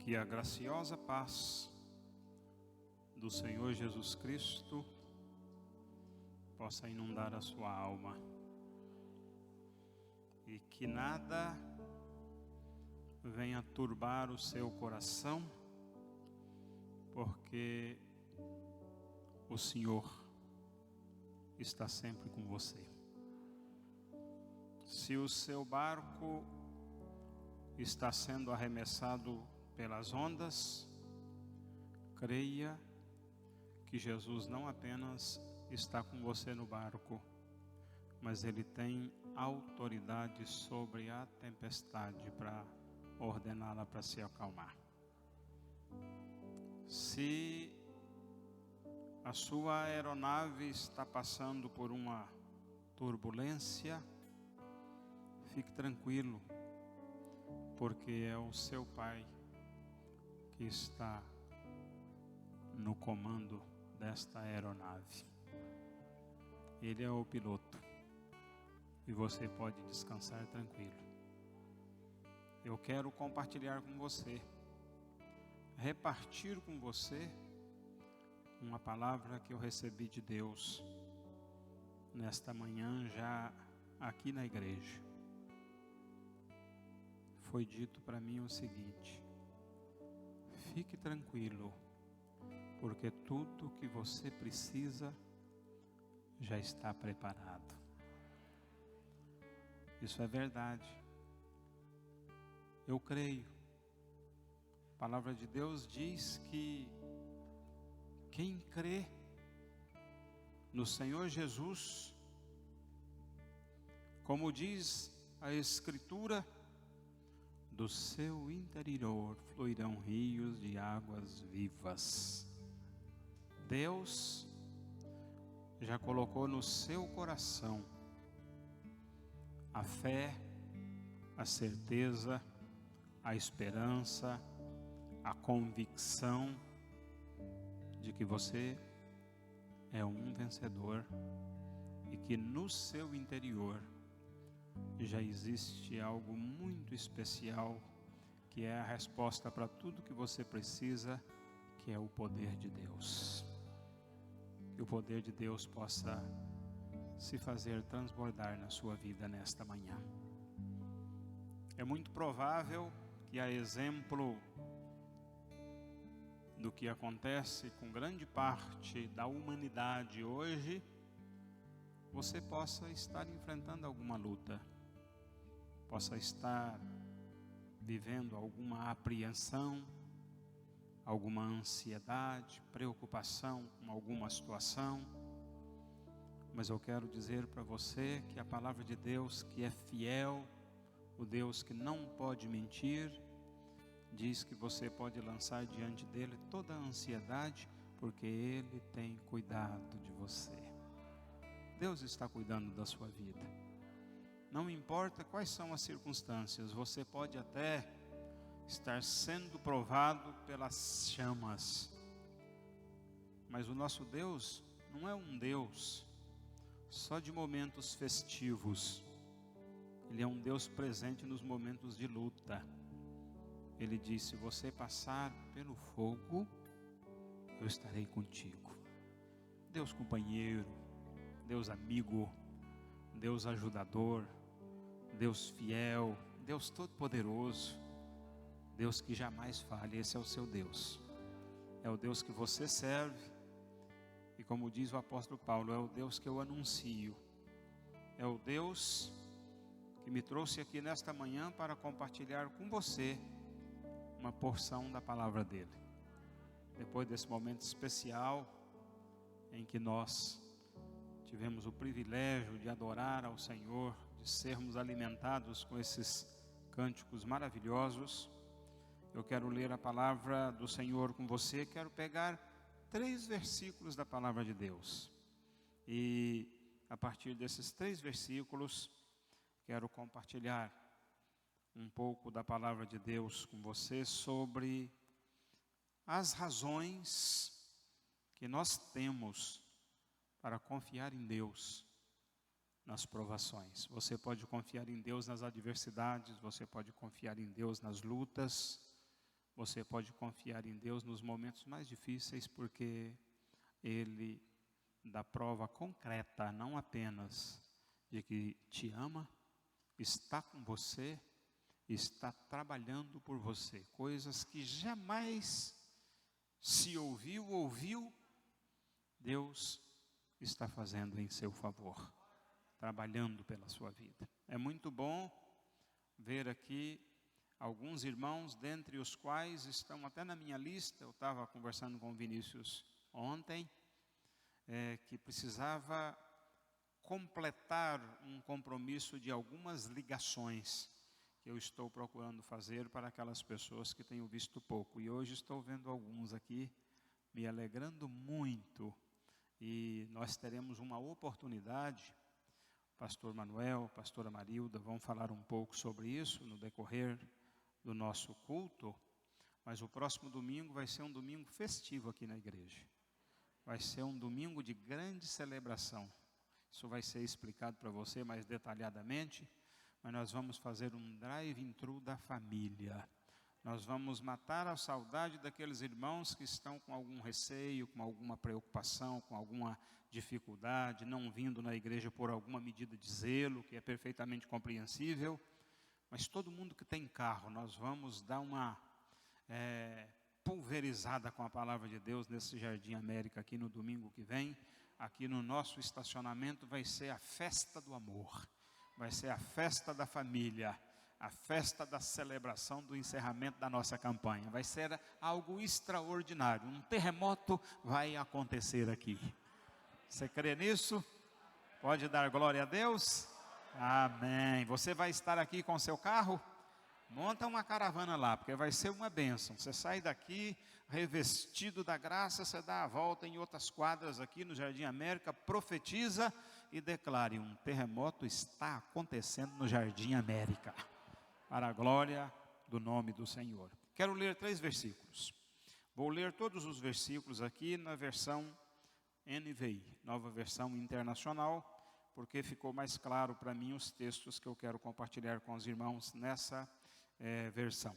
Que a graciosa paz do Senhor Jesus Cristo possa inundar a sua alma e que nada venha turbar o seu coração, porque o Senhor está sempre com você. Se o seu barco está sendo arremessado pelas ondas, creia que Jesus não apenas está com você no barco, mas Ele tem autoridade sobre a tempestade para ordená-la para se acalmar. Se a sua aeronave está passando por uma turbulência, fique tranquilo, porque é o seu Pai que está no comando desta aeronave. Ele é o piloto e você pode descansar tranquilo. Eu quero compartilhar com você, repartir com você uma palavra que eu recebi de Deus nesta manhã já aqui na igreja. Foi dito para mim o seguinte: fique tranquilo, porque tudo que você precisa já está preparado. Isso é verdade. Eu creio. A palavra de Deus diz que quem crê no Senhor Jesus, como diz a Escritura, do seu interior fluirão rios de águas vivas. Deus já colocou no seu coração a fé, a certeza, a esperança, a convicção de que você é um vencedor e que no seu interior já existe algo muito especial, que é a resposta para tudo que você precisa, que é o poder de Deus. Que o poder de Deus possa se fazer transbordar na sua vida nesta manhã. É muito provável que, a exemplo do que acontece com grande parte da humanidade hoje, você possa estar enfrentando alguma luta, possa estar vivendo alguma apreensão, alguma ansiedade, preocupação com alguma situação. Mas eu quero dizer para você que a palavra de Deus, que é fiel, o Deus que não pode mentir, diz que você pode lançar diante dele toda a ansiedade, porque Ele tem cuidado de você. Deus está cuidando da sua vida. Não importa quais são as circunstâncias, você pode até estar sendo provado pelas chamas, mas o nosso Deus não é um Deus só de momentos festivos. Ele é um Deus presente nos momentos de luta. Ele diz: se você passar pelo fogo, eu estarei contigo. Deus companheiro, Deus amigo, Deus ajudador, Deus fiel, Deus todo-poderoso, Deus que jamais falha. Esse é o seu Deus. É o Deus que você serve. E como diz o apóstolo Paulo, é o Deus que eu anuncio. É o Deus que me trouxe aqui nesta manhã para compartilhar com você uma porção da palavra dele. Depois desse momento especial em que nós tivemos o privilégio de adorar ao Senhor, de sermos alimentados com esses cânticos maravilhosos, eu quero ler a palavra do Senhor com você. Quero pegar 3 versículos da palavra de Deus e a partir desses 3 versículos quero compartilhar um pouco da palavra de Deus com você sobre as razões que nós temos para confiar em Deus nas provações. Você pode confiar em Deus nas adversidades, você pode confiar em Deus nas lutas, você pode confiar em Deus nos momentos mais difíceis, porque Ele dá prova concreta, não apenas de que te ama, está com você, está trabalhando por você. Coisas que jamais se ouviu, Deus está fazendo em seu favor, trabalhando pela sua vida. É muito bom ver aqui alguns irmãos, dentre os quais estão até na minha lista. Eu estava conversando com o Vinícius ontem, que precisava completar um compromisso de algumas ligações que eu estou procurando fazer para aquelas pessoas que tenho visto pouco. E hoje estou vendo alguns aqui, me alegrando muito. E nós teremos uma oportunidade, pastor Manuel, pastora Marilda, vão falar um pouco sobre isso no decorrer do nosso culto, mas o próximo domingo vai ser um domingo festivo aqui na igreja. Vai ser um domingo de grande celebração. Isso vai ser explicado para você mais detalhadamente, mas nós vamos fazer um drive-thru da família. Nós vamos matar a saudade daqueles irmãos que estão com algum receio, com alguma preocupação, com alguma dificuldade, não vindo na igreja por alguma medida de zelo, que é perfeitamente compreensível. Mas todo mundo que tem carro, nós vamos dar uma pulverizada com a palavra de Deus nesse Jardim América aqui no domingo que vem. Aqui no nosso estacionamento vai ser a festa do amor, vai ser a festa da família, a festa da celebração do encerramento da nossa campanha. Vai ser algo extraordinário. Um terremoto vai acontecer aqui. Você crê nisso? Pode dar glória a Deus? Amém. Você vai estar aqui com seu carro? Monta uma caravana lá, porque vai ser uma bênção. Você sai daqui revestido da graça, você dá a volta em outras quadras aqui no Jardim América, profetiza e declare: um terremoto está acontecendo no Jardim América, para a glória do nome do Senhor. Quero ler 3 versículos. Vou ler todos os versículos aqui na versão NVI, Nova Versão Internacional, porque ficou mais claro para mim os textos que eu quero compartilhar com os irmãos nessa versão.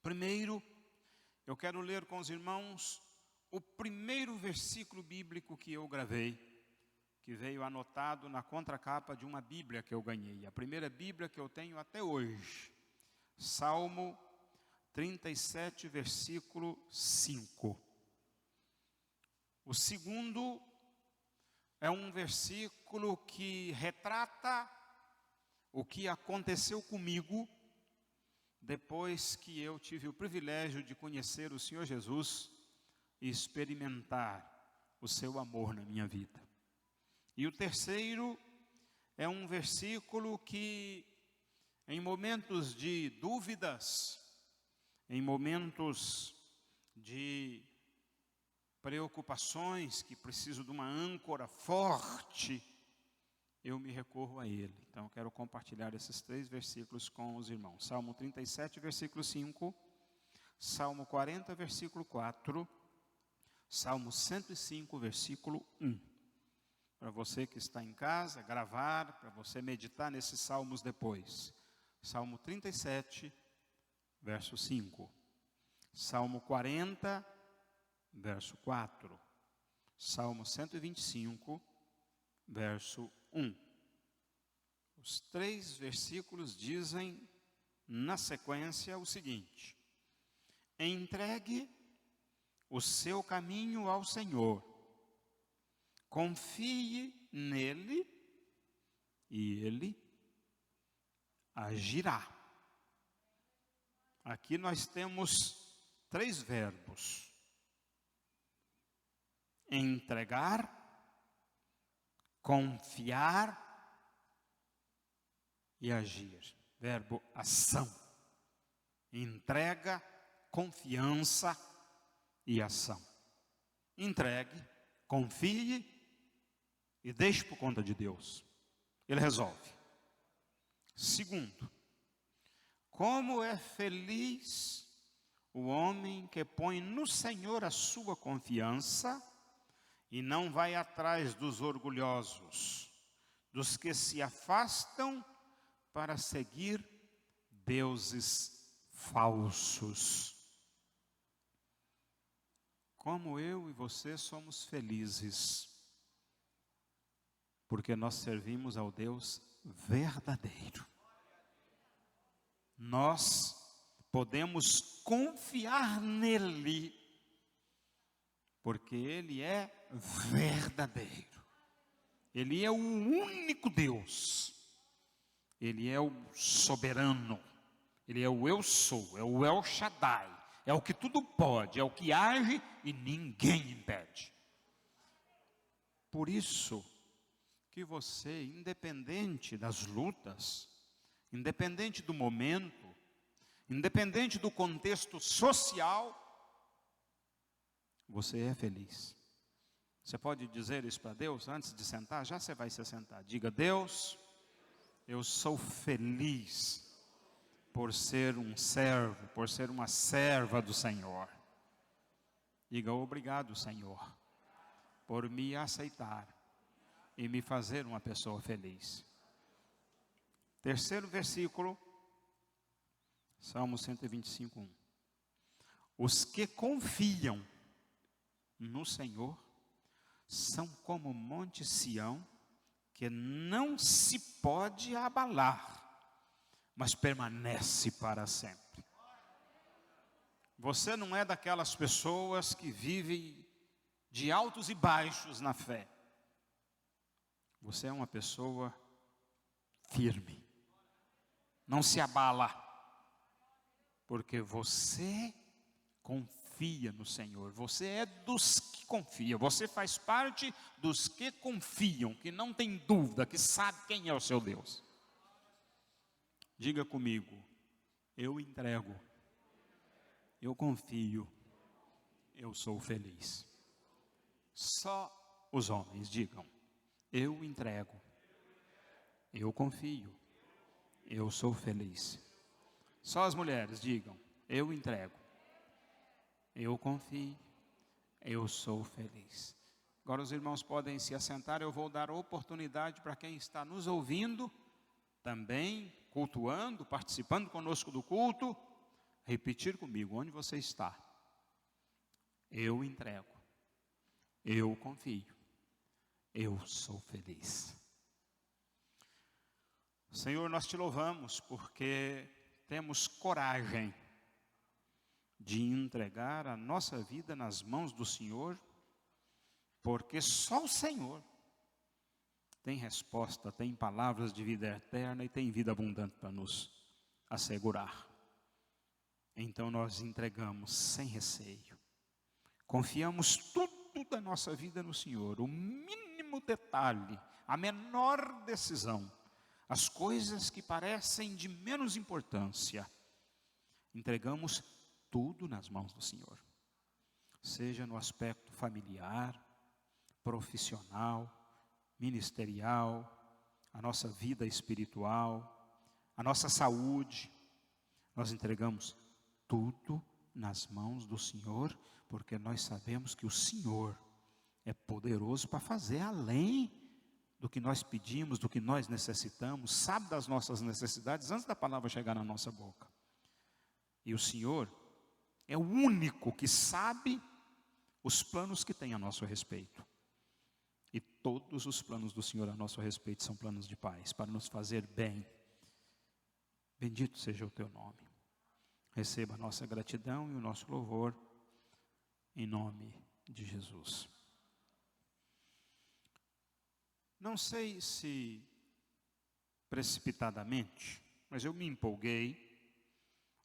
Primeiro, eu quero ler com os irmãos o primeiro versículo bíblico que eu gravei, que veio anotado na contracapa de uma Bíblia que eu ganhei. A primeira Bíblia que eu tenho até hoje. Salmo 37, versículo 5. O segundo é um versículo que retrata o que aconteceu comigo depois que eu tive o privilégio de conhecer o Senhor Jesus e experimentar o seu amor na minha vida. E o terceiro é um versículo que, em momentos de dúvidas, em momentos de preocupações, que preciso de uma âncora forte, eu me recorro a ele. Então eu quero compartilhar esses 3 versículos com os irmãos. Salmo 37, versículo 5, Salmo 40, versículo 4, Salmo 105, versículo 1. Para você que está em casa, gravar, para você meditar nesses salmos depois. Salmo 37, verso 5. Salmo 40, verso 4. Salmo 125, verso 1. Os 3 versículos dizem, na sequência, o seguinte: entregue o seu caminho ao Senhor, confie nele e ele agirá. Aqui nós temos 3 verbos: entregar, confiar e agir. Verbo ação. Entrega, confiança e ação. Entregue, confie e deixe por conta de Deus. Ele resolve. Segundo, como é feliz o homem que põe no Senhor a sua confiança e não vai atrás dos orgulhosos, dos que se afastam para seguir deuses falsos. como eu e você somos felizes, porque nós servimos ao Deus verdadeiro. Nós podemos confiar nele, porque ele é verdadeiro. Ele é o único Deus. Ele é o soberano. Ele é o eu sou, é o El Shaddai. É o que tudo pode, é o que age e ninguém impede. Por isso que você, independente das lutas, independente do momento, independente do contexto social, você é feliz. Você pode dizer isso para Deus antes de sentar? Já você vai se sentar. Diga: Deus, eu sou feliz por ser um servo, por ser uma serva do Senhor. Diga: obrigado, Senhor, por me aceitar e me fazer uma pessoa feliz. Terceiro versículo, Salmo 125, 1. Os que confiam no Senhor são como o monte Sião, que não se pode abalar, mas permanece para sempre. Você não é daquelas pessoas que vivem de altos e baixos na fé. Você é uma pessoa firme, não se abala, porque você confia no Senhor. Você é dos que confiam. Você faz parte dos que confiam, que não tem dúvida, que sabe quem é o seu Deus. Diga comigo: eu entrego, eu confio, eu sou feliz. Só os homens digam: eu entrego, eu confio, eu sou feliz. Só as mulheres digam: eu entrego, eu confio, eu sou feliz. Agora os irmãos podem se assentar. Eu vou dar oportunidade para quem está nos ouvindo, também cultuando, participando conosco do culto, repetir comigo onde você está. Eu entrego, eu confio, eu sou feliz. Senhor, nós te louvamos porque temos coragem de entregar a nossa vida nas mãos do Senhor, porque só o Senhor tem resposta, tem palavras de vida eterna e tem vida abundante para nos assegurar. Então nós entregamos sem receio, confiamos tudo da nossa vida no Senhor, o mínimo detalhe, a menor decisão, as coisas que parecem de menos importância, entregamos tudo nas mãos do Senhor. Seja no aspecto familiar, profissional, ministerial, a nossa vida espiritual, a nossa saúde, nós entregamos tudo nas mãos do Senhor, porque nós sabemos que o Senhor é poderoso para fazer além do que nós pedimos, do que nós necessitamos, sabe das nossas necessidades antes da palavra chegar na nossa boca. E o Senhor é o único que sabe os planos que tem a nosso respeito. E todos os planos do Senhor a nosso respeito são planos de paz, para nos fazer bem. Bendito seja o teu nome. Receba a nossa gratidão e o nosso louvor, em nome de Jesus. Não sei se precipitadamente, mas eu me empolguei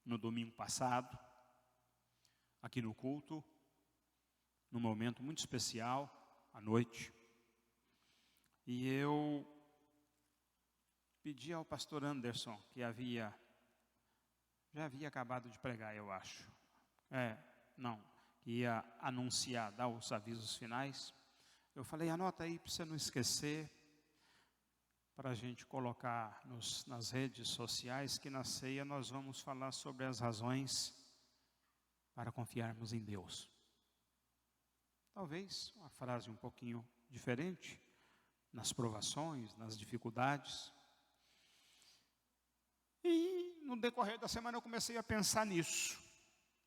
no domingo passado, aqui no culto, num momento muito especial, à noite. E eu pedi ao pastor Anderson, que já havia acabado de pregar, eu acho. Que ia anunciar, dar os avisos finais. Eu falei: anota aí para você não esquecer, para a gente colocar nas redes sociais, que na ceia nós vamos falar sobre as razões para confiarmos em Deus. Talvez uma frase um pouquinho diferente, nas provações, nas dificuldades. E no decorrer da semana eu comecei a pensar nisso.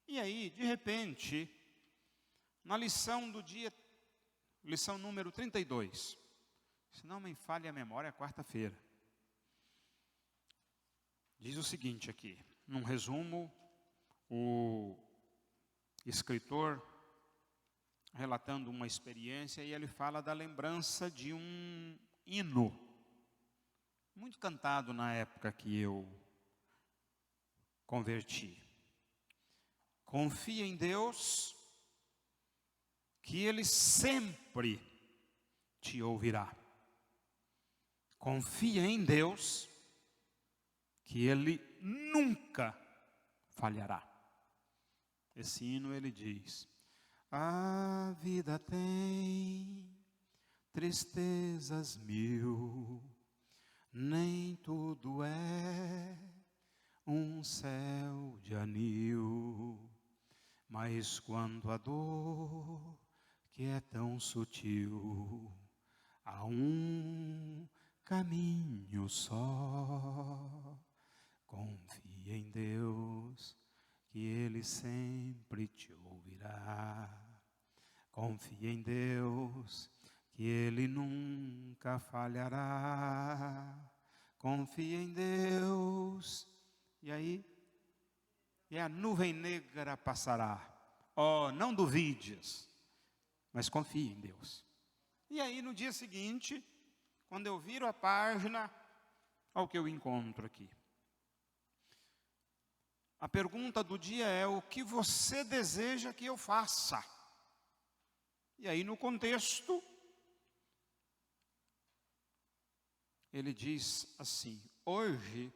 E aí, de repente, Na lição do dia, lição número 32, se não me falha a memória, é quarta-feira. Diz o seguinte aqui, num resumo, o escritor relatando uma experiência, e ele fala da lembrança de um hino, muito cantado na época que eu converti. Confia em Deus, que Ele sempre te ouvirá. Confia em Deus, que Ele nunca falhará. Esse hino ele diz: a vida tem tristezas mil, nem tudo é um céu de anil, mas quando a dor que é tão sutil, há um caminho só. Confia em Deus, que Ele sempre te ouvirá. Confia em Deus, que Ele nunca falhará. Confia em Deus. E aí? E a nuvem negra passará. Oh, não duvides, mas confie em Deus. E aí no dia seguinte, quando eu viro a página, olha o que eu encontro aqui. A pergunta do dia é: o que você deseja que eu faça? E aí no contexto, ele diz assim: hoje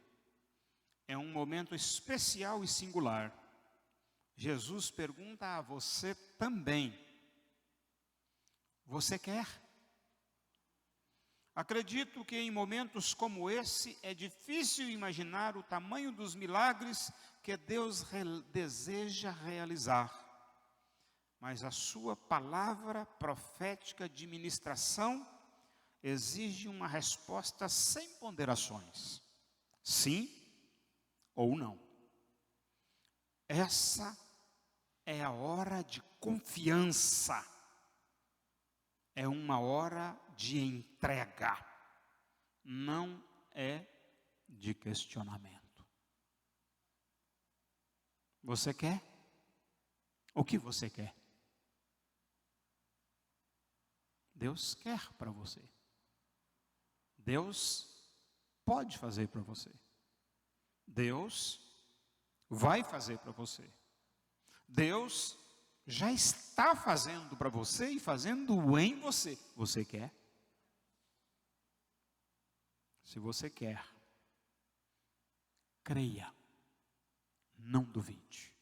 é um momento especial e singular. Jesus pergunta a você também: você quer? Acredito que em momentos como esse é difícil imaginar o tamanho dos milagres que Deus deseja realizar. Mas a sua palavra profética de ministração exige uma resposta sem ponderações. Sim ou não. Essa é a hora de confiança. É uma hora de entrega. Não é de questionamento. Você quer? O que você quer? Deus quer para você. Deus pode fazer para você. Deus vai fazer para você. Deus já está fazendo para você e fazendo em você. Você quer? Se você quer, creia, não duvide.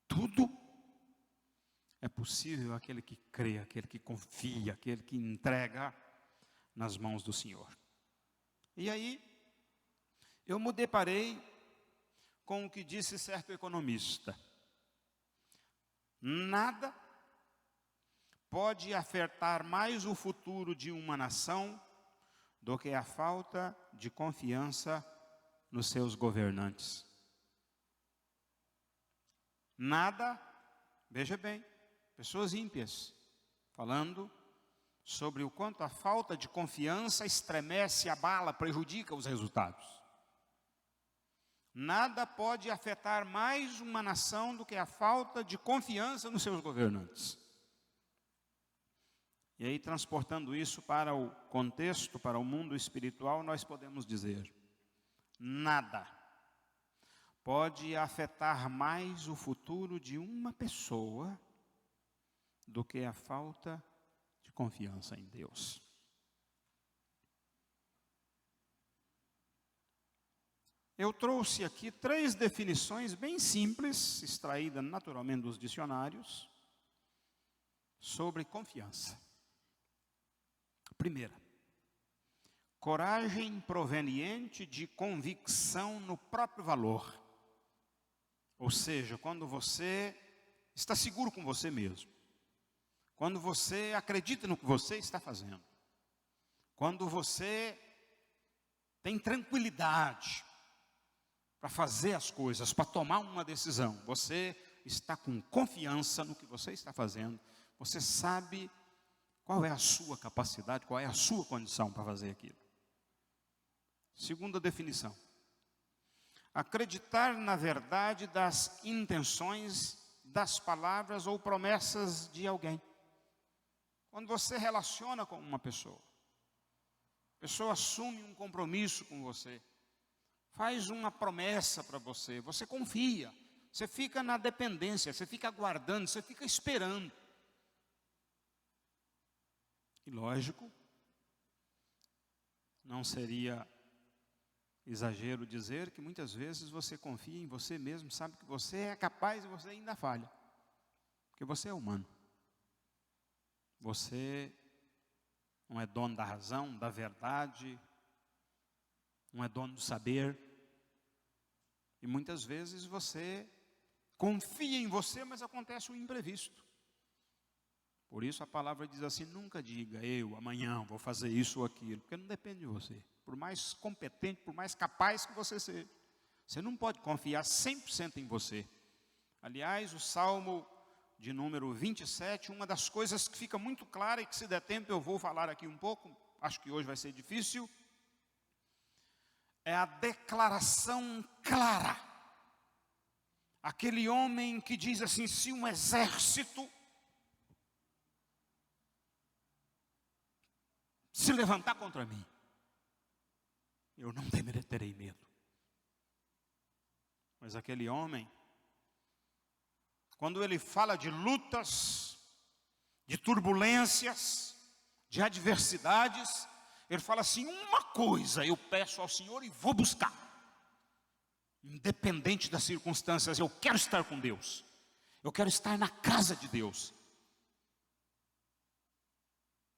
Tudo é possível aquele que crê, aquele que confia, aquele que entrega nas mãos do Senhor. E aí, eu me deparei com o que disse certo economista: nada pode afetar mais o futuro de uma nação do que a falta de confiança nos seus governantes. Nada, veja bem, pessoas ímpias falando sobre o quanto a falta de confiança estremece, abala, prejudica os resultados. Nada pode afetar mais uma nação do que a falta de confiança nos seus governantes. E aí, transportando isso para o contexto, para o mundo espiritual, nós podemos dizer: nada pode afetar mais o futuro de uma pessoa do que a falta de confiança em Deus. Eu trouxe aqui 3 definições bem simples, extraídas naturalmente dos dicionários, sobre confiança. Primeira, coragem proveniente de convicção no próprio valor. Ou seja, quando você está seguro com você mesmo. Quando você acredita no que você está fazendo. Quando você tem tranquilidade para fazer as coisas, para tomar uma decisão. Você está com confiança no que você está fazendo. Você sabe qual é a sua capacidade, qual é a sua condição para fazer aquilo. Segunda definição: acreditar na verdade das intenções, das palavras ou promessas de alguém. Quando você relaciona com uma pessoa, a pessoa assume um compromisso com você, faz uma promessa para você, você confia, você fica na dependência, você fica aguardando, você fica esperando. E lógico, não seria exagero dizer que muitas vezes você confia em você mesmo, sabe que você é capaz e você ainda falha, porque você é humano. Você não é dono da razão, da verdade, não é dono do saber. E muitas vezes você confia em você, mas acontece um imprevisto. Por isso a palavra diz assim: nunca diga, eu amanhã vou fazer isso ou aquilo, porque não depende de você. Por mais competente, por mais capaz que você seja, você não pode confiar 100% em você. Aliás, o Salmo de número 27, uma das coisas que fica muito clara e que, se der tempo, eu vou falar aqui um pouco, acho que hoje vai ser difícil, é a declaração clara. Aquele homem que diz assim: se um exército se levantar contra mim, eu não terei medo. Mas aquele homem, quando ele fala de lutas, de turbulências, de adversidades, ele fala assim: uma coisa eu peço ao Senhor e vou buscar, independente das circunstâncias, eu quero estar com Deus, eu quero estar na casa de Deus,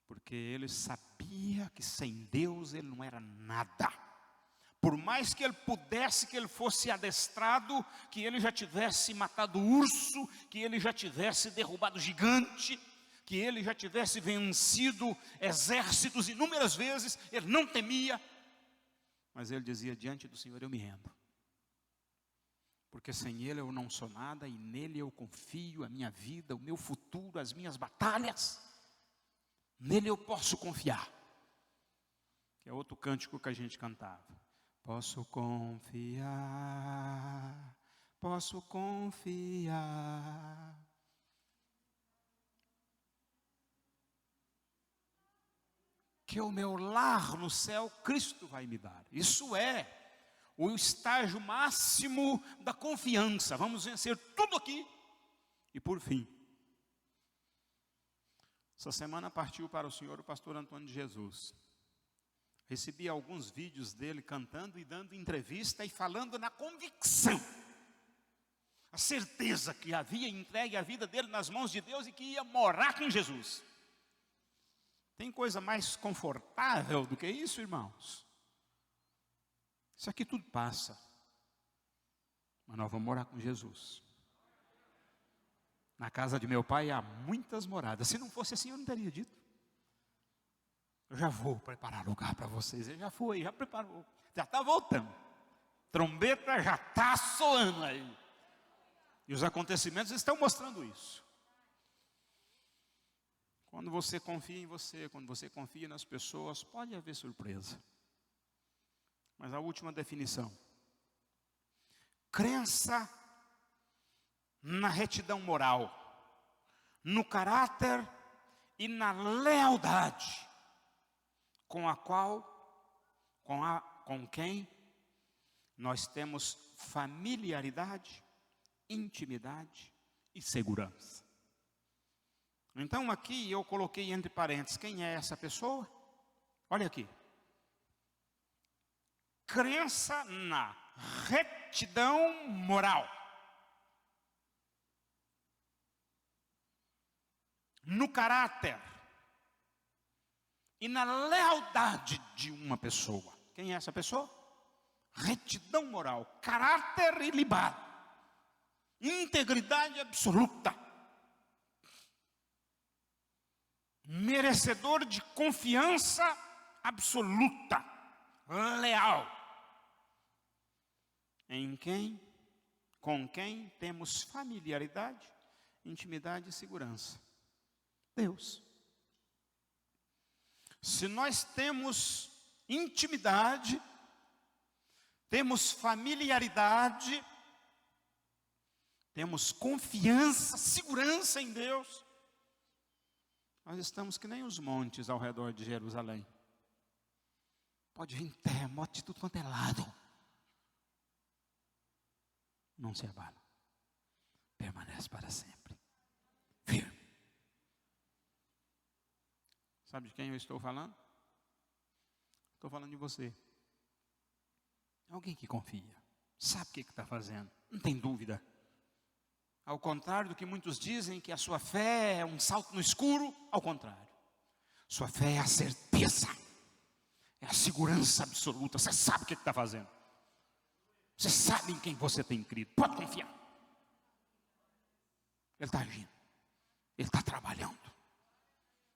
porque ele sabia que sem Deus ele não era nada. Por mais que ele pudesse, que ele fosse adestrado, que ele já tivesse matado urso, que ele já tivesse derrubado gigante, que ele já tivesse vencido exércitos inúmeras vezes, ele não temia. Mas ele dizia: diante do Senhor eu me rendo, porque sem Ele eu não sou nada, e nele eu confio a minha vida, o meu futuro, as minhas batalhas. Nele eu posso confiar. Que é outro cântico que a gente cantava. Posso confiar, posso confiar. Que o meu lar no céu Cristo vai me dar. Isso é o estágio máximo da confiança. Vamos vencer tudo aqui. E por fim, essa semana partiu para o Senhor o pastor Antônio de Jesus. Recebi alguns vídeos dele cantando e dando entrevista e falando na convicção, a certeza que havia entregue a vida dele nas mãos de Deus e que ia morar com Jesus. Tem coisa mais confortável do que isso, irmãos? Isso aqui tudo passa, mas nós vamos morar com Jesus. Na casa de meu pai há muitas moradas. Se não fosse assim, eu não teria dito. Eu já vou preparar lugar para vocês. Ele já foi, já preparou, já está voltando. Trombeta já está soando aí. E os acontecimentos estão mostrando isso. Quando você confia em você, quando você confia nas pessoas, pode haver surpresa. Mas a última definição: crença na retidão moral, no caráter e na lealdade com quem nós temos familiaridade, intimidade e segurança. Então aqui eu coloquei entre parênteses: quem é essa pessoa? Olha aqui. Crença na retidão moral, no caráter e na lealdade de uma pessoa. Quem é essa pessoa? Retidão moral, caráter ilibado, integridade absoluta, merecedor de confiança absoluta, leal, com quem temos familiaridade, intimidade e segurança. Deus. Se nós temos intimidade, temos familiaridade, temos confiança, segurança em Deus, nós estamos que nem os montes ao redor de Jerusalém. Pode vir terremoto de tudo quanto é lado. Não se abala. Permanece para sempre. Firme. Sabe de quem eu estou falando? Estou falando de você. Alguém que confia. Sabe o que está fazendo. Não tem dúvida. Ao contrário do que muitos dizem, que a sua fé é um salto no escuro, ao contrário. Sua fé é a certeza, é a segurança absoluta. Você sabe o que está fazendo. Você sabe em quem você tem crido. Pode confiar. Ele está agindo. Ele está trabalhando.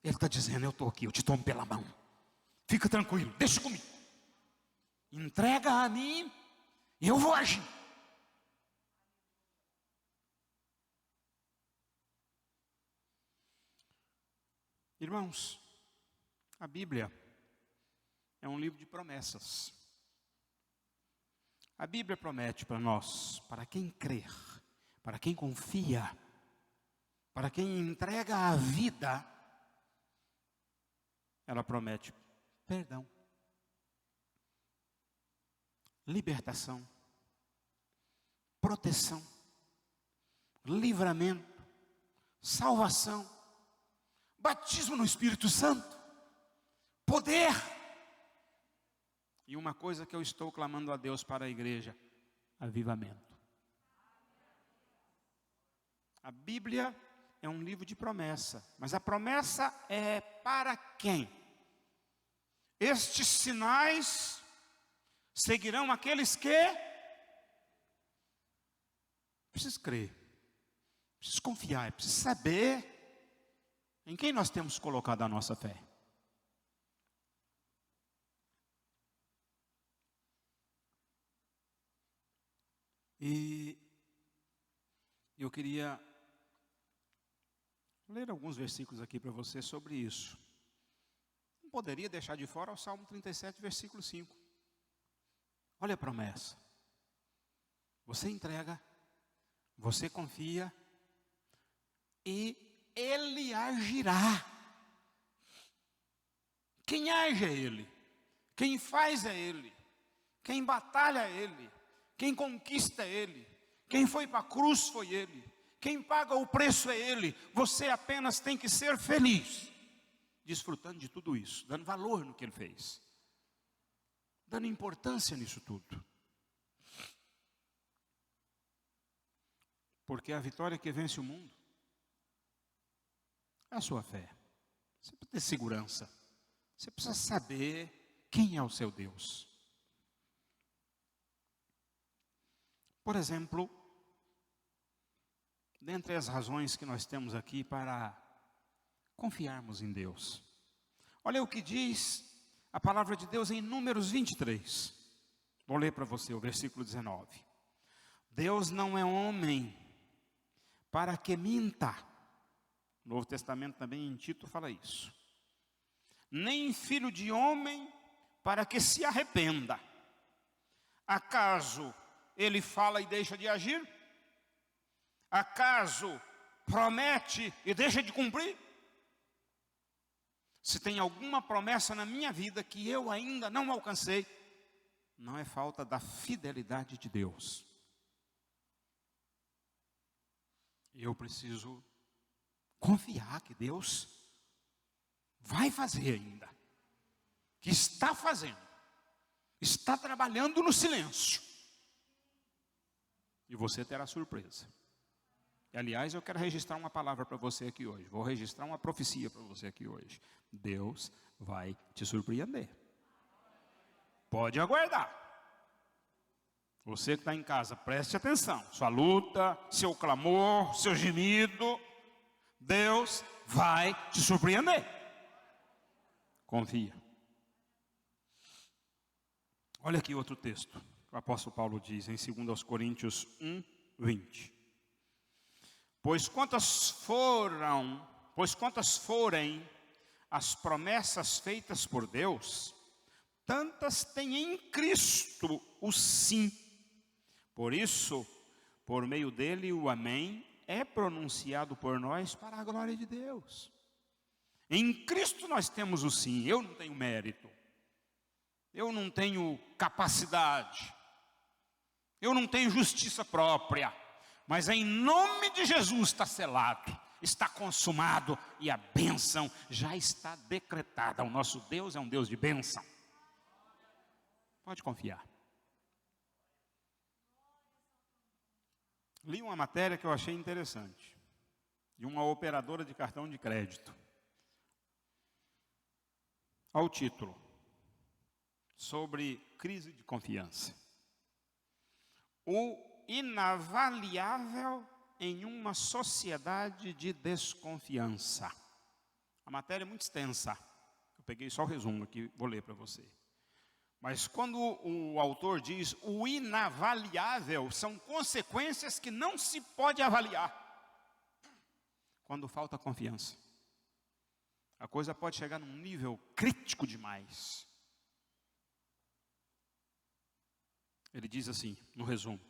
Ele está dizendo, eu estou aqui, eu te tomo pela mão. Fica tranquilo, deixa comigo. Entrega a mim e eu vou agir. Irmãos, a Bíblia é um livro de promessas. A Bíblia promete para nós, para quem crer, para quem confia, para quem entrega a vida, ela promete perdão, libertação, proteção, livramento, salvação, batismo no Espírito Santo, poder. E uma coisa que eu estou clamando a Deus para a igreja: avivamento. A Bíblia é um livro de promessa, mas a promessa é para quem? Estes sinais seguirão aqueles que precisam crer, precisam confiar, precisam saber em quem nós temos colocado a nossa fé. E eu queria ler alguns versículos aqui para você sobre isso. Não poderia deixar de fora o Salmo 37, versículo 5. Olha a promessa. Você entrega, você confia e Ele agirá. Quem age é Ele, quem faz é Ele, quem batalha é Ele, quem conquista é Ele, quem foi para a cruz foi Ele, quem paga o preço é Ele. Você apenas tem que ser feliz, desfrutando de tudo isso, dando valor no que Ele fez, dando importância nisso tudo. Porque a vitória que vence o mundo é a sua fé. Você precisa ter segurança. Você precisa saber quem é o seu Deus. Por exemplo, dentre as razões que nós temos aqui para confiarmos em Deus, olha o que diz a palavra de Deus em Números 23. Vou ler para você o versículo 19. Deus não é homem para que minta. O Novo Testamento também em Tito fala isso. Nem filho de homem para que se arrependa. Acaso ele fala e deixa de agir? Acaso promete e deixa de cumprir? Se tem alguma promessa na minha vida que eu ainda não alcancei, não é falta da fidelidade de Deus. Eu preciso confiar que Deus vai fazer ainda, que está fazendo, está trabalhando no silêncio, e você terá surpresa. E, aliás, eu quero registrar uma palavra para você aqui hoje, vou registrar uma profecia para você aqui hoje. Deus vai te surpreender, pode aguardar. Você que está em casa, preste atenção, sua luta, seu clamor, seu gemido, Deus vai te surpreender. Confia. Olha aqui outro texto. O apóstolo Paulo diz em 2 Coríntios 1, 20. Pois quantas foram Pois quantas forem as promessas feitas por Deus, tantas tem em Cristo o sim. Por isso, por meio dele, o amém é pronunciado por nós para a glória de Deus. Em Cristo nós temos o sim. Eu não tenho mérito, eu não tenho capacidade, eu não tenho justiça própria, mas em nome de Jesus está selado, está consumado e a bênção já está decretada. O nosso Deus é um Deus de bênção. Pode confiar. Li uma matéria que eu achei interessante, de uma operadora de cartão de crédito. Ao título, sobre crise de confiança. O inavaliável em uma sociedade de desconfiança. A matéria é muito extensa. Eu peguei só o resumo aqui, vou ler para você. Mas quando o autor diz o inavaliável, são consequências que não se pode avaliar. Quando falta confiança, a coisa pode chegar num nível crítico demais. Ele diz assim, no resumo: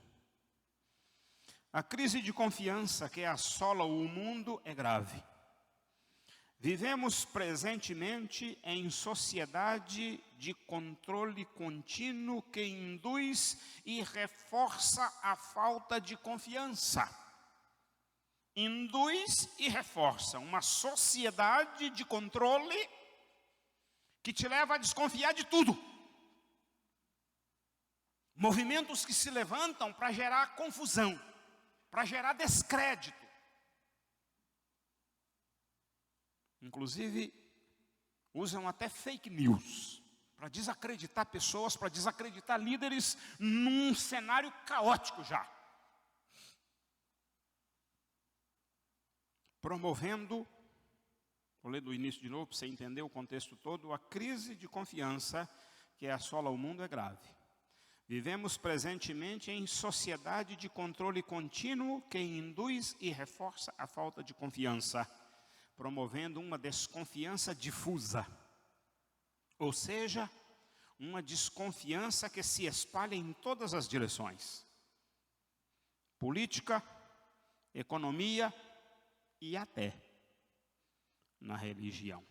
a crise de confiança que assola o mundo é grave. Vivemos presentemente em sociedade de controle contínuo que induz e reforça a falta de confiança. Induz e reforça uma sociedade de controle que te leva a desconfiar de tudo. Movimentos que se levantam para gerar confusão, para gerar descrédito. Inclusive, usam até fake news para desacreditar pessoas, para desacreditar líderes num cenário caótico já. Promovendo, vou ler do início de novo para você entender o contexto todo, a crise de confiança que assola o mundo é grave. Vivemos presentemente em sociedade de controle contínuo que induz e reforça a falta de confiança, promovendo uma desconfiança difusa, ou seja, uma desconfiança que se espalha em todas as direções: política, economia e até na religião.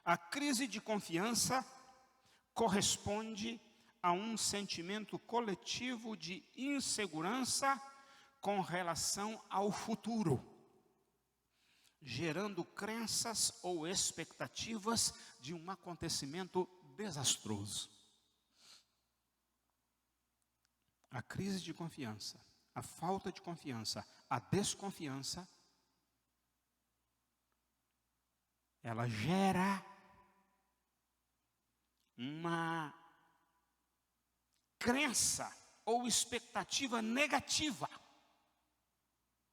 A crise de confiança corresponde a um sentimento coletivo de insegurança com relação ao futuro, gerando crenças ou expectativas de um acontecimento desastroso. A crise de confiança, a falta de confiança, a desconfiança, ela gera uma crença ou expectativa negativa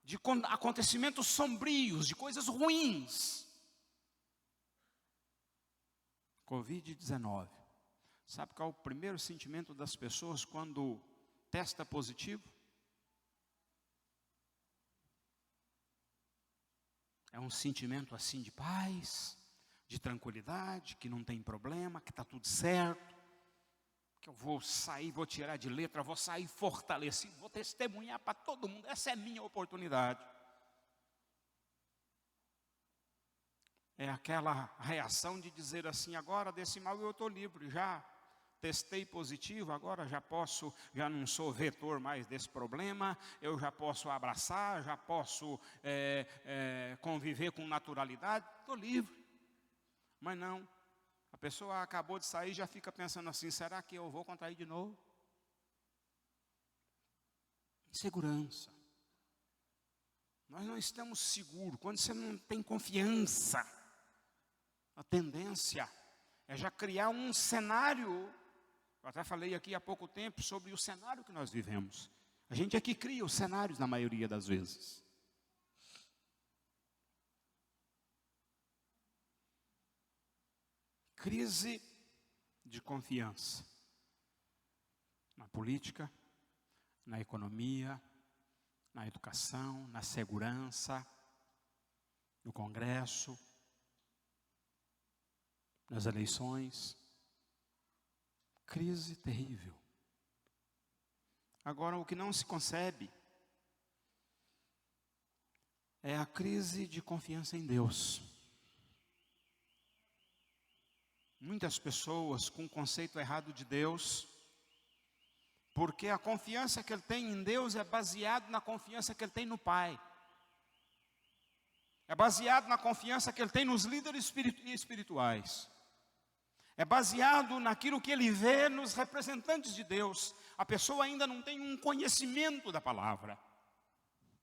de acontecimentos sombrios, de coisas ruins. Covid-19. Sabe qual é o primeiro sentimento das pessoas quando testa positivo? É um sentimento assim de paz, de tranquilidade, que não tem problema, que está tudo certo, que eu vou sair, vou tirar de letra, vou sair fortalecido, vou testemunhar para todo mundo, essa é minha oportunidade. É aquela reação de dizer assim, agora desse mal eu estou livre, já testei positivo, agora já não sou vetor mais desse problema, eu já posso abraçar, já posso conviver com naturalidade, estou livre. Mas não, a pessoa acabou de sair e já fica pensando assim, será que eu vou contrair de novo? Insegurança. Nós não estamos seguros, quando você não tem confiança, a tendência é já criar um cenário. Eu até falei aqui há pouco tempo sobre o cenário que nós vivemos. A gente é que cria os cenários na maioria das vezes. Crise de confiança. Na política, na economia, na educação, na segurança. no Congresso, nas eleições. Crise terrível. Agora, o que não se concebe é a crise de confiança em Deus. Muitas pessoas com o conceito errado de Deus, porque a confiança que ele tem em Deus é baseado na confiança que ele tem no Pai. É baseado na confiança que ele tem nos líderes espirituais. É baseado naquilo que ele vê nos representantes de Deus. A pessoa ainda não tem um conhecimento da palavra.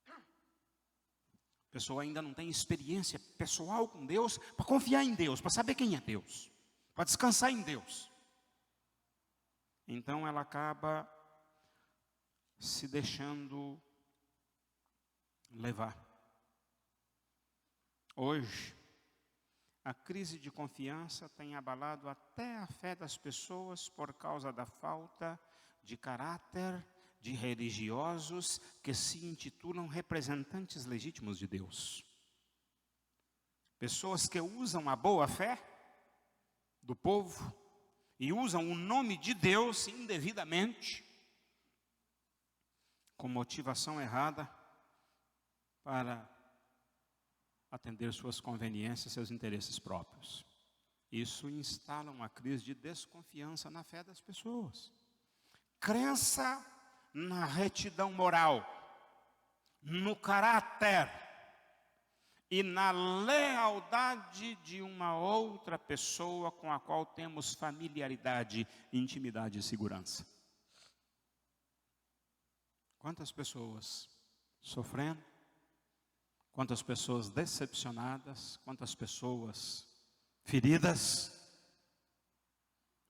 A pessoa ainda não tem experiência pessoal com Deus para confiar em Deus, para saber quem é Deus, para descansar em Deus. Então ela acaba se deixando levar. Hoje, a crise de confiança tem abalado até a fé das pessoas por causa da falta de caráter de religiosos que se intitulam representantes legítimos de Deus. Pessoas que usam a boa fé do povo e usam o nome de Deus indevidamente, com motivação errada, para atender suas conveniências, seus interesses próprios. Isso instala uma crise de desconfiança na fé das pessoas. Crença na retidão moral, no caráter e na lealdade de uma outra pessoa com a qual temos familiaridade, intimidade e segurança. Quantas pessoas sofrendo, quantas pessoas decepcionadas, quantas pessoas feridas,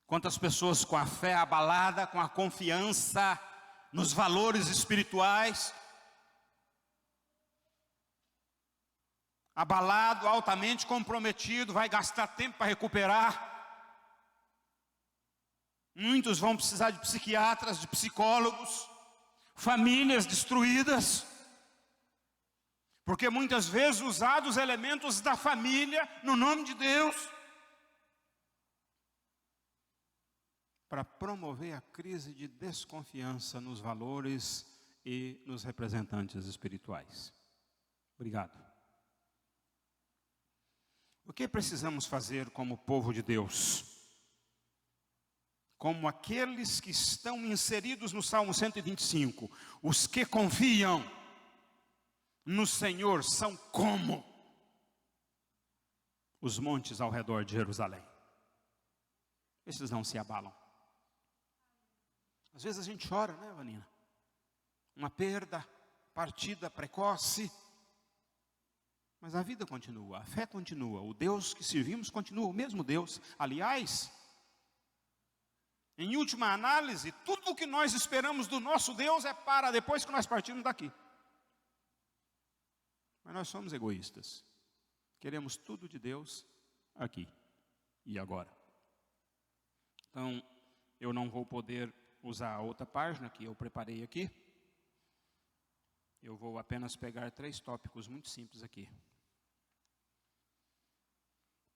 quantas pessoas com a fé abalada, com a confiança nos valores espirituais, abalado, altamente comprometido, vai gastar tempo para recuperar. Muitos vão precisar de psiquiatras, de psicólogos, famílias destruídas, porque muitas vezes usados elementos da família no nome de Deus para promover a crise de desconfiança nos valores e nos representantes espirituais. Obrigado. O que precisamos fazer como povo de Deus? Como aqueles que estão inseridos no Salmo 125, os que confiam no Senhor são como os montes ao redor de Jerusalém. Esses não se abalam. Às vezes a gente chora, né, Vanina? Uma perda, partida precoce. Mas a vida continua, a fé continua, o Deus que servimos continua, o mesmo Deus. Aliás, em última análise, tudo o que nós esperamos do nosso Deus é para depois que nós partirmos daqui. Mas nós somos egoístas. Queremos tudo de Deus aqui e agora. Então, eu não vou poder usar a outra página que eu preparei aqui. Eu vou apenas pegar 3 tópicos muito simples aqui.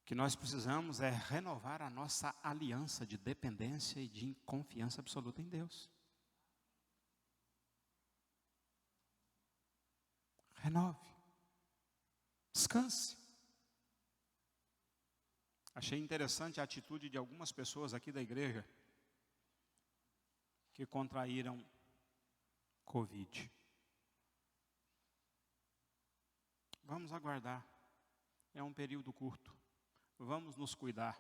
O que nós precisamos é renovar a nossa aliança de dependência e de confiança absoluta em Deus. Renove. Descanse. Achei interessante a atitude de algumas pessoas aqui da igreja que contraíram Covid. Vamos aguardar. É um período curto. Vamos nos cuidar.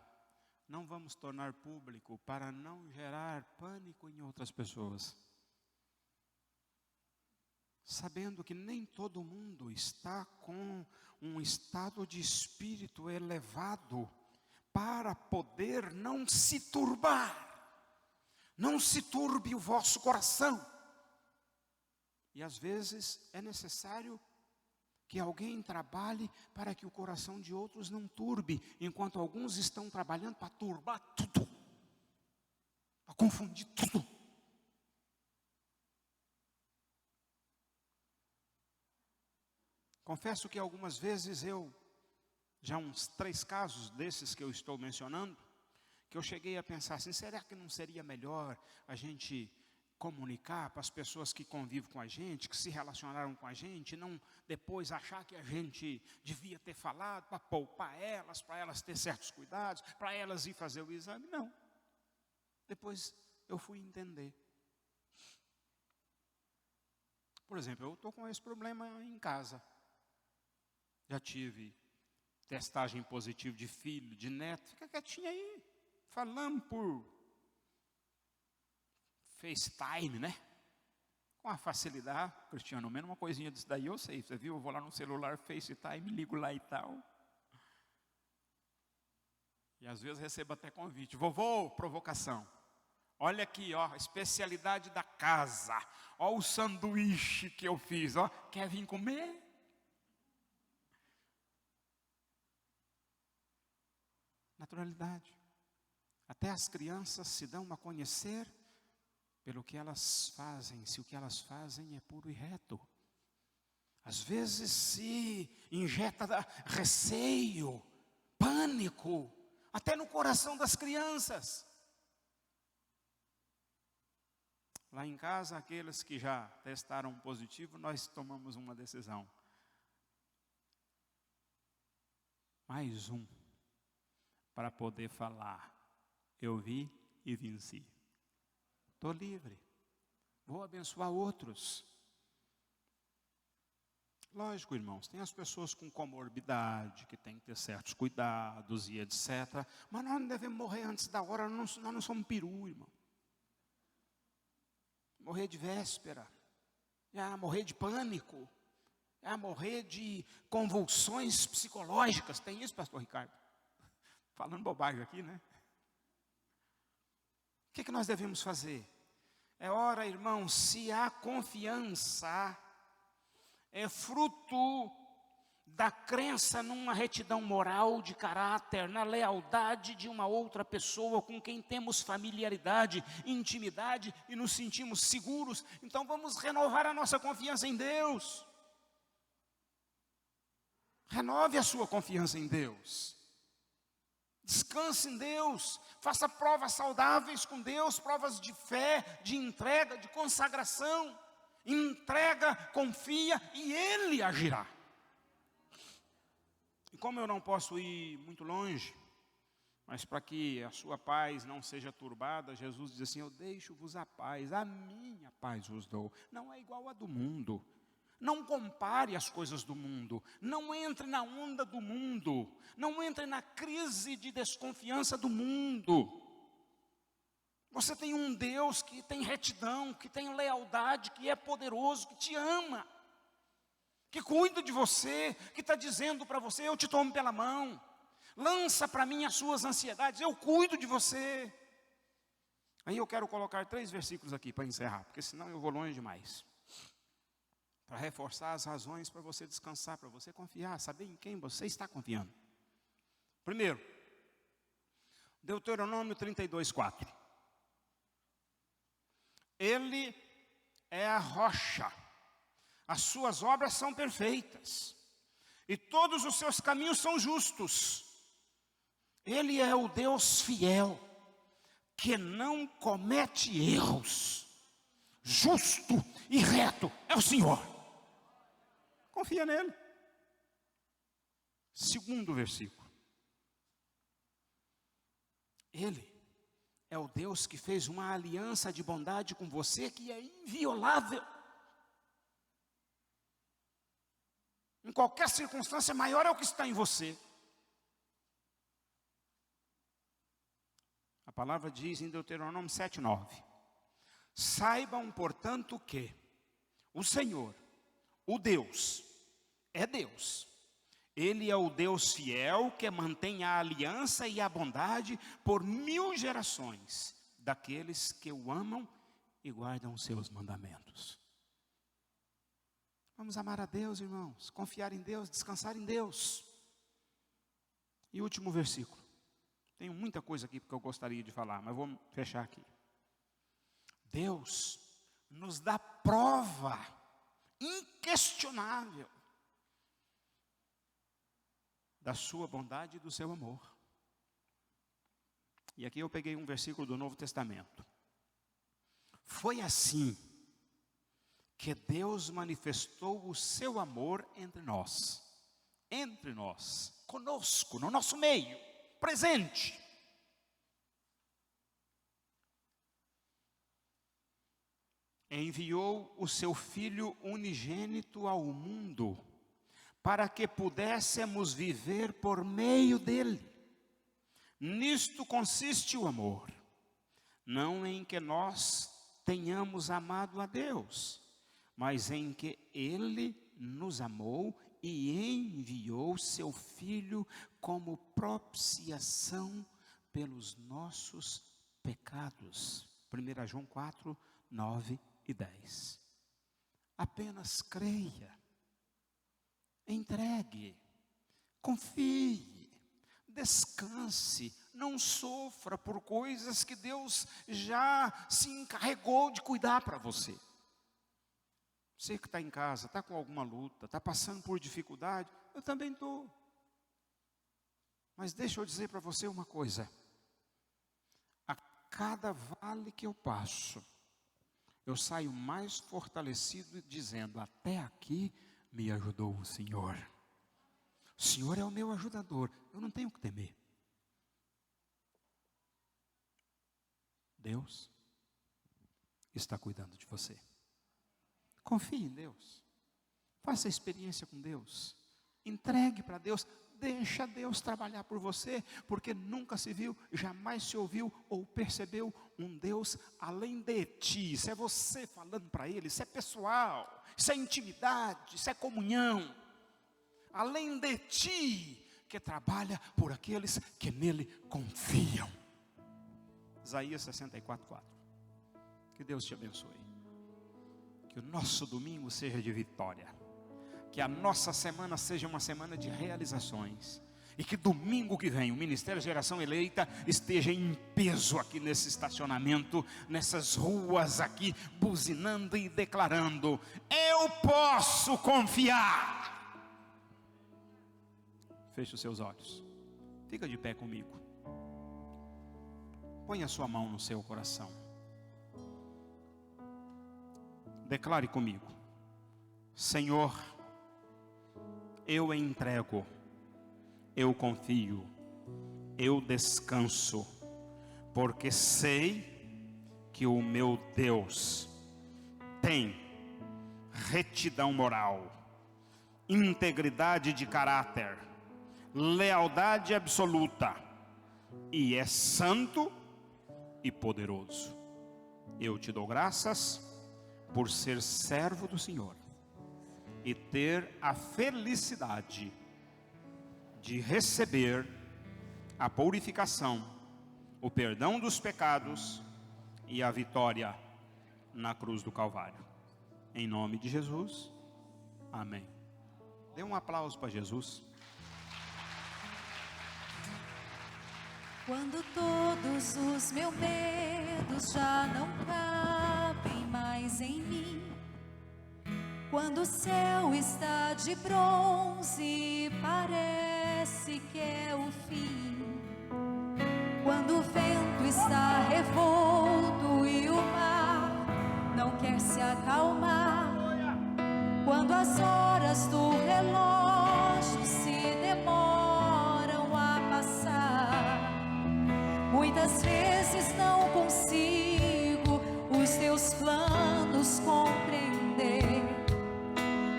Não vamos tornar público para não gerar pânico em outras pessoas. Sabendo que nem todo mundo está com um estado de espírito elevado para poder não se turbar. Não se turbe o vosso coração. E às vezes é necessário que alguém trabalhe para que o coração de outros não turbe, enquanto alguns estão trabalhando para turbar tudo, para confundir tudo. Confesso que algumas vezes eu já uns 3 casos desses que eu estou mencionando, que eu cheguei a pensar assim, será que não seria melhor a gente comunicar para as pessoas que convivem com a gente, que se relacionaram com a gente, não depois achar que a gente devia ter falado para poupar elas, para elas ter certos cuidados, para elas ir fazer o exame? Não. Depois eu fui entender. Por exemplo, eu estou com esse problema em casa. Já tive testagem positiva de filho, de neto, fica quietinho aí, falando por FaceTime, né? Com a facilidade, Cristiano, menos uma coisinha disso daí eu sei, você viu? Eu vou lá no celular, FaceTime, ligo lá e tal. E às vezes recebo até convite, vovô, provocação. Olha aqui, ó, especialidade da casa. Ó o sanduíche que eu fiz, ó. Quer vir comer? Naturalidade. Até as crianças se dão a conhecer pelo que elas fazem, se o que elas fazem é puro e reto. Às vezes se injeta receio, pânico, até no coração das crianças. Lá em casa, aqueles que já testaram positivo, nós tomamos uma decisão. Mais um, para poder falar, eu vi e venci. Estou livre, vou abençoar outros. Lógico, irmãos, tem as pessoas com comorbidade, que têm que ter certos cuidados e etc. Mas nós não devemos morrer antes da hora, nós não somos peru, irmão. Morrer de véspera, morrer de pânico, morrer de convulsões psicológicas. Tem isso, pastor Ricardo? Falando bobagem aqui, né? O que nós devemos fazer? É hora, irmão, se a confiança é fruto da crença numa retidão moral de caráter, na lealdade de uma outra pessoa com quem temos familiaridade, intimidade e nos sentimos seguros, então vamos renovar a nossa confiança em Deus. Renove a sua confiança em Deus. Descanse em Deus, faça provas saudáveis com Deus, provas de fé, de entrega, de consagração. Entrega, confia e Ele agirá. E como eu não posso ir muito longe, mas para que a sua paz não seja turbada, Jesus diz assim, eu deixo-vos a paz, a minha paz vos dou. Não é igual a do mundo. Não compare as coisas do mundo, não entre na onda do mundo, não entre na crise de desconfiança do mundo. Você tem um Deus que tem retidão, que tem lealdade, que é poderoso, que te ama, que cuida de você, que está dizendo para você, eu te tomo pela mão, lança para mim as suas ansiedades, eu cuido de você. Aí eu quero colocar 3 versículos aqui para encerrar, porque senão eu vou longe demais. Para reforçar as razões para você descansar, para você confiar, saber em quem você está confiando. Primeiro, Deuteronômio 32:4. Ele é a rocha, as suas obras são perfeitas, e todos os seus caminhos são justos. Ele é o Deus fiel, que não comete erros, justo e reto é o Senhor. Confia nele. Segundo versículo. Ele é o Deus que fez uma aliança de bondade com você que é inviolável. Em qualquer circunstância, maior é o que está em você. A palavra diz em Deuteronômio 7:9. Saibam, portanto, que o Senhor, o Deus, é Deus. Ele é o Deus fiel que mantém a aliança e a bondade por 1000 gerações daqueles que o amam e guardam os seus mandamentos. Vamos amar a Deus, irmãos, confiar em Deus, descansar em Deus. E último versículo. Tenho muita coisa aqui porque eu gostaria de falar, mas vou fechar aqui. Deus nos dá prova inquestionável da sua bondade e do seu amor. E aqui eu peguei um versículo do Novo Testamento. Foi assim que Deus manifestou o seu amor entre nós, conosco, no nosso meio, presente. Enviou o seu Filho unigênito ao mundo, para que pudéssemos viver por meio dele. Nisto consiste o amor, não em que nós tenhamos amado a Deus, mas em que Ele nos amou e enviou seu Filho como propiciação pelos nossos pecados. 1 João 4, 9 e 10. Apenas creia, entregue, confie, descanse, não sofra por coisas que Deus já se encarregou de cuidar para você. Você que está em casa, está com alguma luta, está passando por dificuldade, eu também estou. Mas deixa eu dizer para você uma coisa. A cada vale que eu passo, eu saio mais fortalecido dizendo, até aqui me ajudou o Senhor. O Senhor é o meu ajudador, eu não tenho que temer. Deus está cuidando de você. Confie em Deus. Faça experiência com Deus. Entregue para Deus. Deixa Deus trabalhar por você, porque nunca se viu, jamais se ouviu ou percebeu um Deus além de ti. Isso é você falando para Ele, isso é pessoal, isso é intimidade, isso é comunhão. Além de ti, que trabalha por aqueles que nele confiam. Isaías 64, 4. Que Deus te abençoe. Que o nosso domingo seja de vitória. Que a nossa semana seja uma semana de realizações. E que domingo que vem o Ministério Geração Eleita esteja em peso aqui nesse estacionamento, nessas ruas aqui, buzinando e declarando: eu posso confiar. Feche os seus olhos. Fica de pé comigo. Põe a sua mão no seu coração. Declare comigo: Senhor, eu entrego, eu confio, eu descanso, porque sei que o meu Deus tem retidão moral, integridade de caráter, lealdade absoluta, e é santo e poderoso. Eu te dou graças por ser servo do Senhor e ter a felicidade de receber a purificação, o perdão dos pecados e a vitória na cruz do Calvário. Em nome de Jesus, amém. Dê um aplauso para Jesus. Quando todos os meus medos já não cabem mais em mim, quando o céu está de bronze e parece que é o fim, quando o vento está revolto e o mar não quer se acalmar, quando as horas do relógio se demoram a passar, muitas vezes não consigo os teus planos compreender,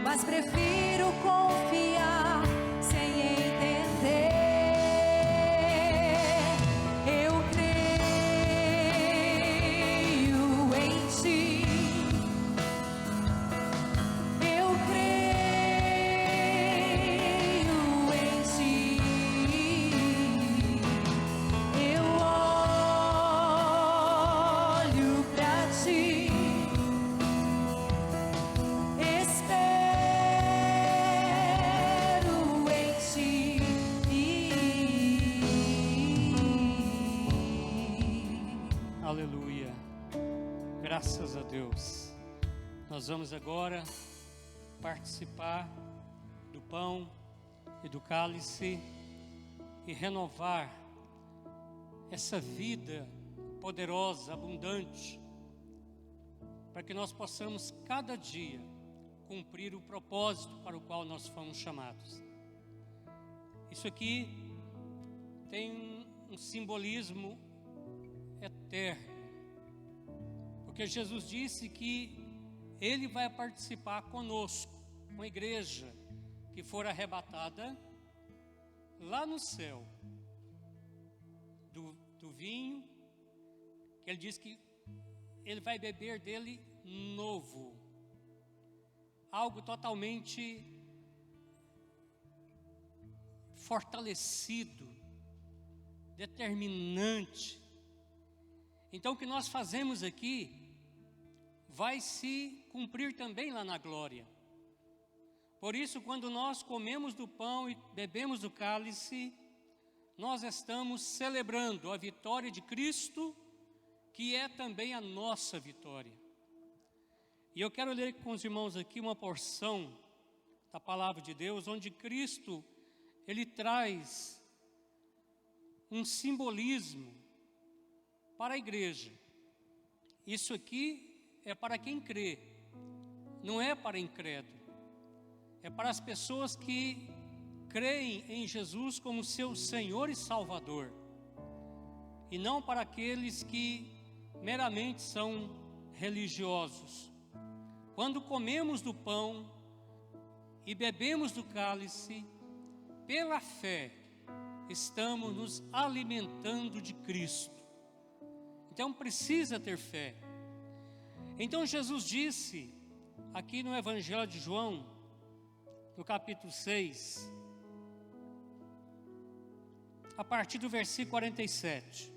mas prefiro confiar sem entender. Eu creio em ti, eu creio em ti, eu olho pra ti, espero em ti. Aleluia, graças a Deus. Nós vamos agora participar do pão e do cálice e renovar essa vida poderosa, abundante, para que nós possamos cada dia cumprir o propósito para o qual nós fomos chamados. Isso aqui tem um simbolismo eterno, porque Jesus disse que Ele vai participar conosco, com a igreja que for arrebatada lá no céu, do vinho, que Ele diz que Ele vai beber dele novo, algo totalmente fortalecido, determinante. Então o que nós fazemos aqui vai se cumprir também lá na glória. Por isso, quando nós comemos do pão e bebemos do cálice, nós estamos celebrando a vitória de Cristo, que é também a nossa vitória. E eu quero ler com os irmãos aqui uma porção da palavra de Deus, onde Cristo, Ele traz um simbolismo para a igreja. Isso aqui é para quem crê, não é para incrédulo. É para as pessoas que creem em Jesus como seu Senhor e Salvador, e não para aqueles que meramente são religiosos. Quando comemos do pão e bebemos do cálice, pela fé, estamos nos alimentando de Cristo. Então precisa ter fé. Então Jesus disse, aqui no Evangelho de João, no capítulo 6, a partir do versículo 47.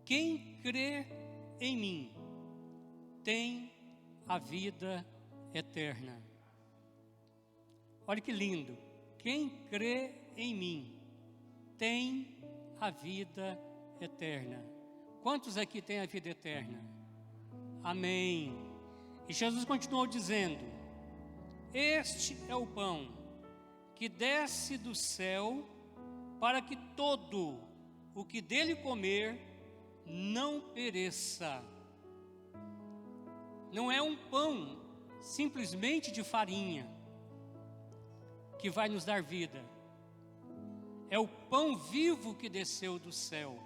Quem crê em mim tem a vida eterna. Olha que lindo. Quem crê em mim tem a vida eterna. Quantos aqui têm a vida eterna? Amém. E Jesus continuou dizendo: este é o pão que desce do céu, para que todo o que dele comer não pereça. Não é um pão simplesmente de farinha que vai nos dar vida. É o pão vivo que desceu do céu.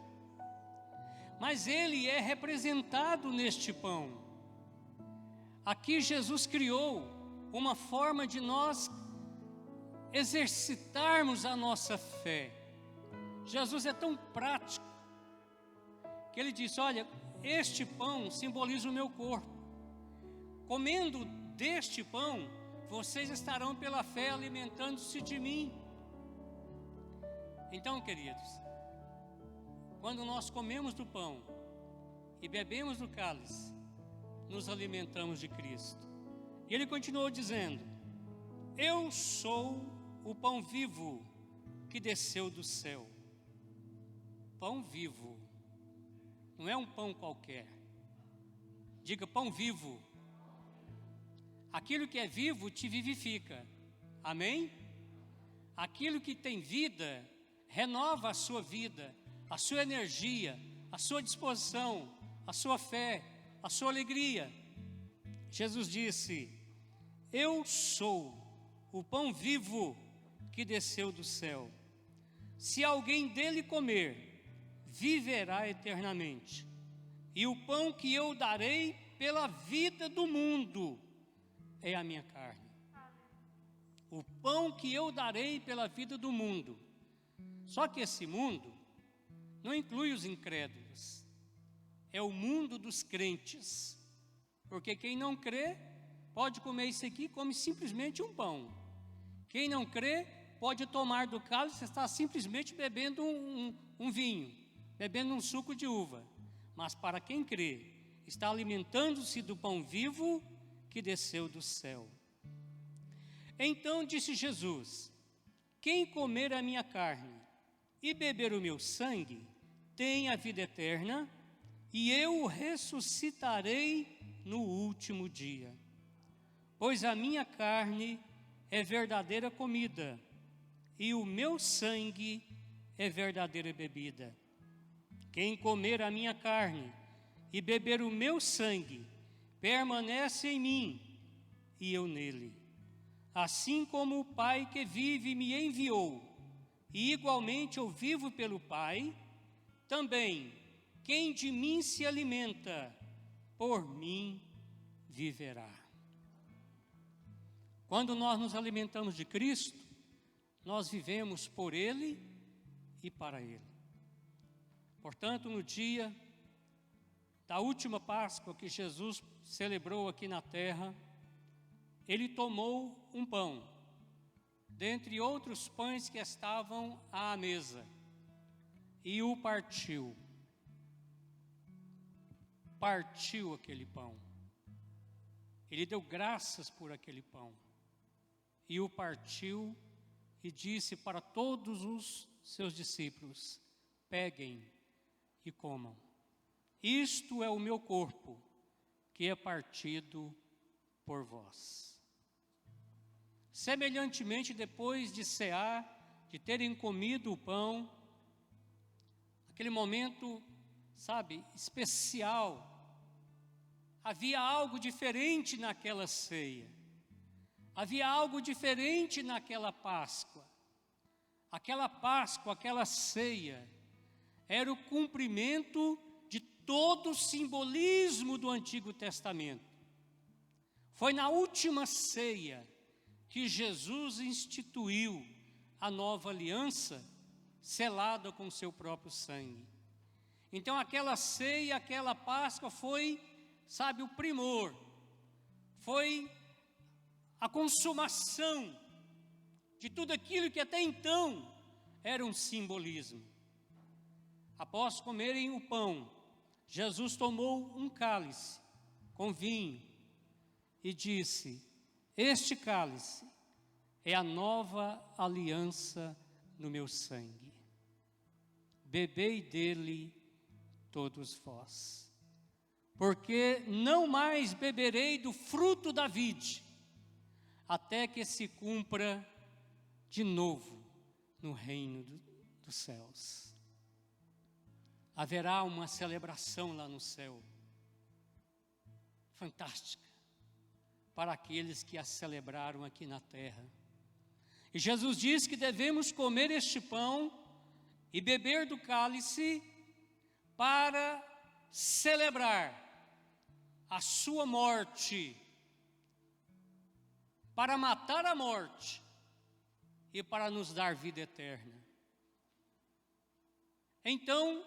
Mas ele é representado neste pão. Aqui Jesus criou uma forma de nós exercitarmos a nossa fé. Jesus é tão prático que ele disse: olha, este pão simboliza o meu corpo. Comendo deste pão, vocês estarão pela fé alimentando-se de mim. Então, queridos, quando nós comemos do pão e bebemos do cálice, nos alimentamos de Cristo. E ele continuou dizendo: eu sou o pão vivo que desceu do céu. Pão vivo, não é um pão qualquer. Diga: pão vivo. Aquilo que é vivo te vivifica. Amém? Aquilo que tem vida renova a sua vida, a sua energia, a sua disposição, a sua fé, a sua alegria. Jesus disse: eu sou o pão vivo que desceu do céu. Se alguém dele comer, viverá eternamente. E o pão que eu darei pela vida do mundo é a minha carne. O pão que eu darei pela vida do mundo. Só que esse mundo não inclui os incrédulos. É o mundo dos crentes. Porque quem não crê pode comer isso aqui, come simplesmente um pão. Quem não crê pode tomar do cálice, está simplesmente bebendo um vinho, bebendo um suco de uva. Mas para quem crê, está alimentando-se do pão vivo que desceu do céu. Então disse Jesus: quem comer a minha carne e beber o meu sangue tem a vida eterna, e eu o ressuscitarei no último dia. Pois a minha carne é verdadeira comida, e o meu sangue é verdadeira bebida. Quem comer a minha carne e beber o meu sangue, permanece em mim e eu nele. Assim como o Pai que vive me enviou, e igualmente eu vivo pelo Pai, também quem de mim se alimenta, por mim viverá. Quando nós nos alimentamos de Cristo, nós vivemos por Ele e para Ele. Portanto, no dia da última Páscoa que Jesus celebrou aqui na terra, Ele tomou um pão, dentre outros pães que estavam à mesa, e o partiu. Partiu aquele pão. Ele deu graças por aquele pão, e o partiu e disse para todos os seus discípulos: peguem e comam. Isto é o meu corpo, que é partido por vós. Semelhantemente, depois de cear, de terem comido o pão, aquele momento, especial, havia algo diferente naquela ceia. Havia algo diferente naquela Páscoa. Aquela Páscoa, aquela ceia, era o cumprimento de todo o simbolismo do Antigo Testamento. Foi na última ceia que Jesus instituiu a nova aliança, selada com seu próprio sangue. Então aquela ceia, aquela Páscoa foi, o primor, foi a consumação de tudo aquilo que até então era um simbolismo. Após comerem o pão, Jesus tomou um cálice com vinho e disse: este cálice é a nova aliança no meu sangue. Bebei dele todos vós, porque não mais beberei do fruto da vide, até que se cumpra de novo no reino dos céus. Haverá uma celebração lá no céu, fantástica, para aqueles que a celebraram aqui na terra. E Jesus diz que devemos comer este pão e beber do cálice para celebrar a sua morte, para matar a morte e para nos dar vida eterna. Então,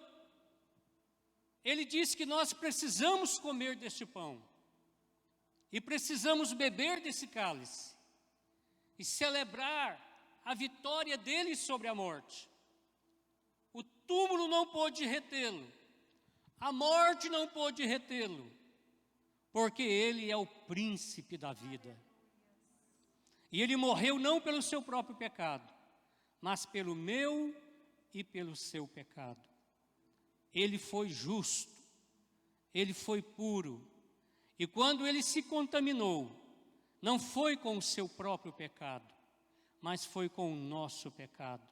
ele diz que nós precisamos comer deste pão e precisamos beber desse cálice e celebrar a vitória dele sobre a morte. O túmulo não pôde retê-lo, a morte não pôde retê-lo, porque ele é o príncipe da vida. E ele morreu não pelo seu próprio pecado, mas pelo meu e pelo seu pecado. Ele foi justo, ele foi puro, e quando ele se contaminou, não foi com o seu próprio pecado, mas foi com o nosso pecado.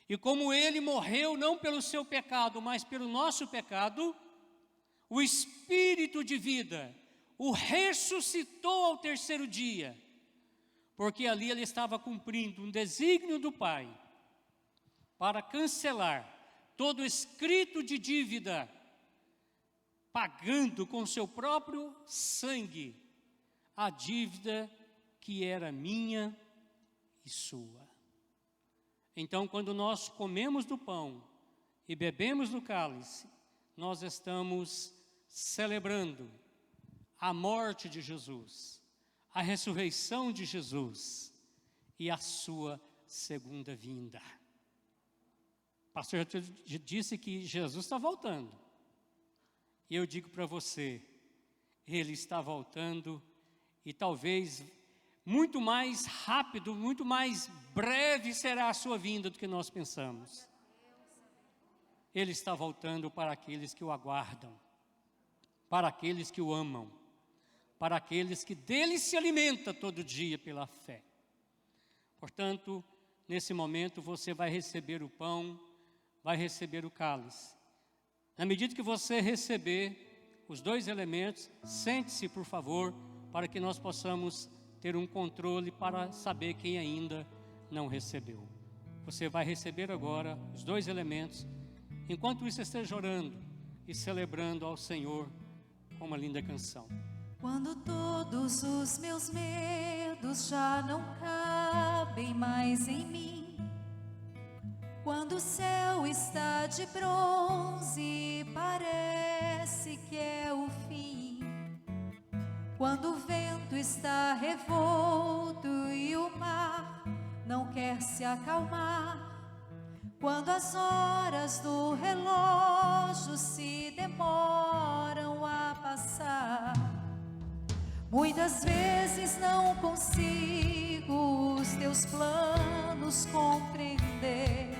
E como ele morreu não pelo seu pecado, mas pelo nosso pecado, o Espírito de vida o ressuscitou ao terceiro dia, porque ali ele estava cumprindo um desígnio do Pai para cancelar todo escrito de dívida, pagando com seu próprio sangue a dívida que era minha e sua. Então, quando nós comemos do pão e bebemos do cálice, nós estamos celebrando a morte de Jesus, a ressurreição de Jesus e a sua segunda vinda. O pastor já disse que Jesus está voltando. E eu digo para você, ele está voltando e talvez muito mais rápido, muito mais breve será a sua vinda do que nós pensamos. Ele está voltando para aqueles que o aguardam, para aqueles que o amam, para aqueles que dele se alimenta todo dia pela fé. Portanto, nesse momento você vai receber o pão, vai receber o cálice. Na medida que você receber os dois elementos, sente-se, por favor, para que nós possamos ter um controle para saber quem ainda não recebeu. Você vai receber agora os dois elementos, enquanto isso esteja orando e celebrando ao Senhor com uma linda canção. Quando todos os meus medos já não cabem mais em mim, quando o céu está de bronze e parece que é o fim, quando o vento está revolto e o mar não quer se acalmar, quando as horas do relógio se demoram a passar, muitas vezes não consigo os teus planos compreender,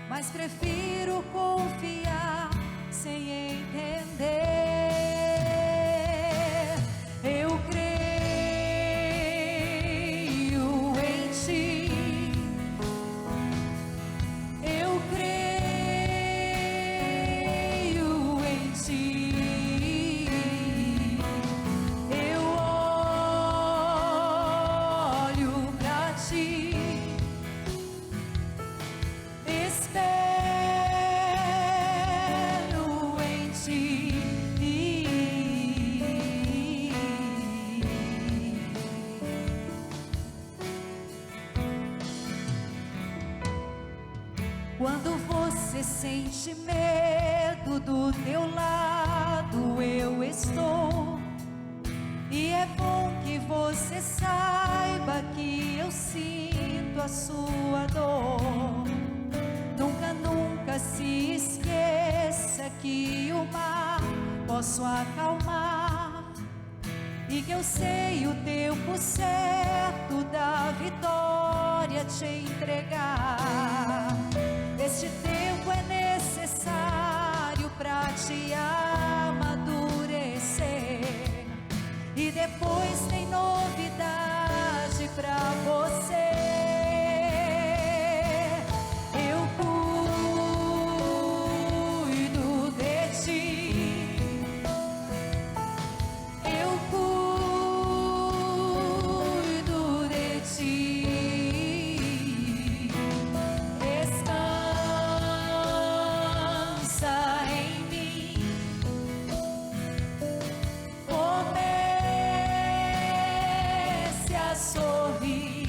mas prefiro confiar sem entender. Eu creio em ti, eu creio em ti. Eu olho pra ti, espero em ti. Quando você sente medo, do teu lado eu estou. E é bom que você saiba que eu sinto a sua dor. Nunca, nunca se esqueça que o mar posso acalmar, e que eu sei o tempo certo da vitória te entregar. Este tempo é necessário para te amadurecer, e depois tem novidade pra você. Eu cuido de ti, eu cuido de ti. Descansa em mim, comece a sorrir.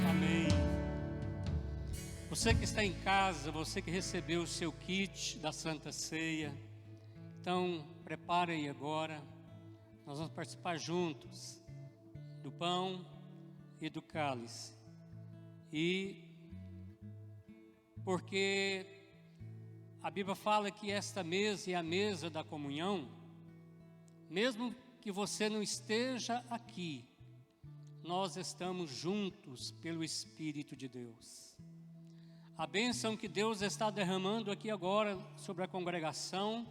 Amém. Você que está em casa, você que recebeu o seu kit da Santa Ceia, então prepare aí agora. Nós vamos participar juntos do pão e do cálice. E porque a Bíblia fala que esta mesa é a mesa da comunhão, mesmo que você não esteja aqui, nós estamos juntos pelo Espírito de Deus. A bênção que Deus está derramando aqui agora sobre a congregação,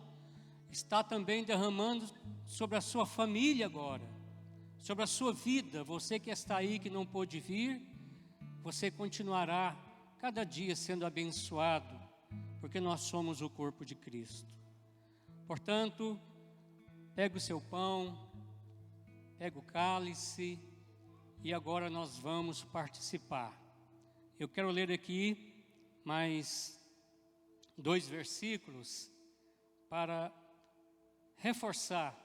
está também derramando sobre a sua família agora, sobre a sua vida. Você que está aí, que não pôde vir, você continuará cada dia sendo abençoado, porque nós somos o corpo de Cristo. Portanto, pega o seu pão, pega o cálice, e agora nós vamos participar. Eu quero ler aqui mais 2 versículos para reforçar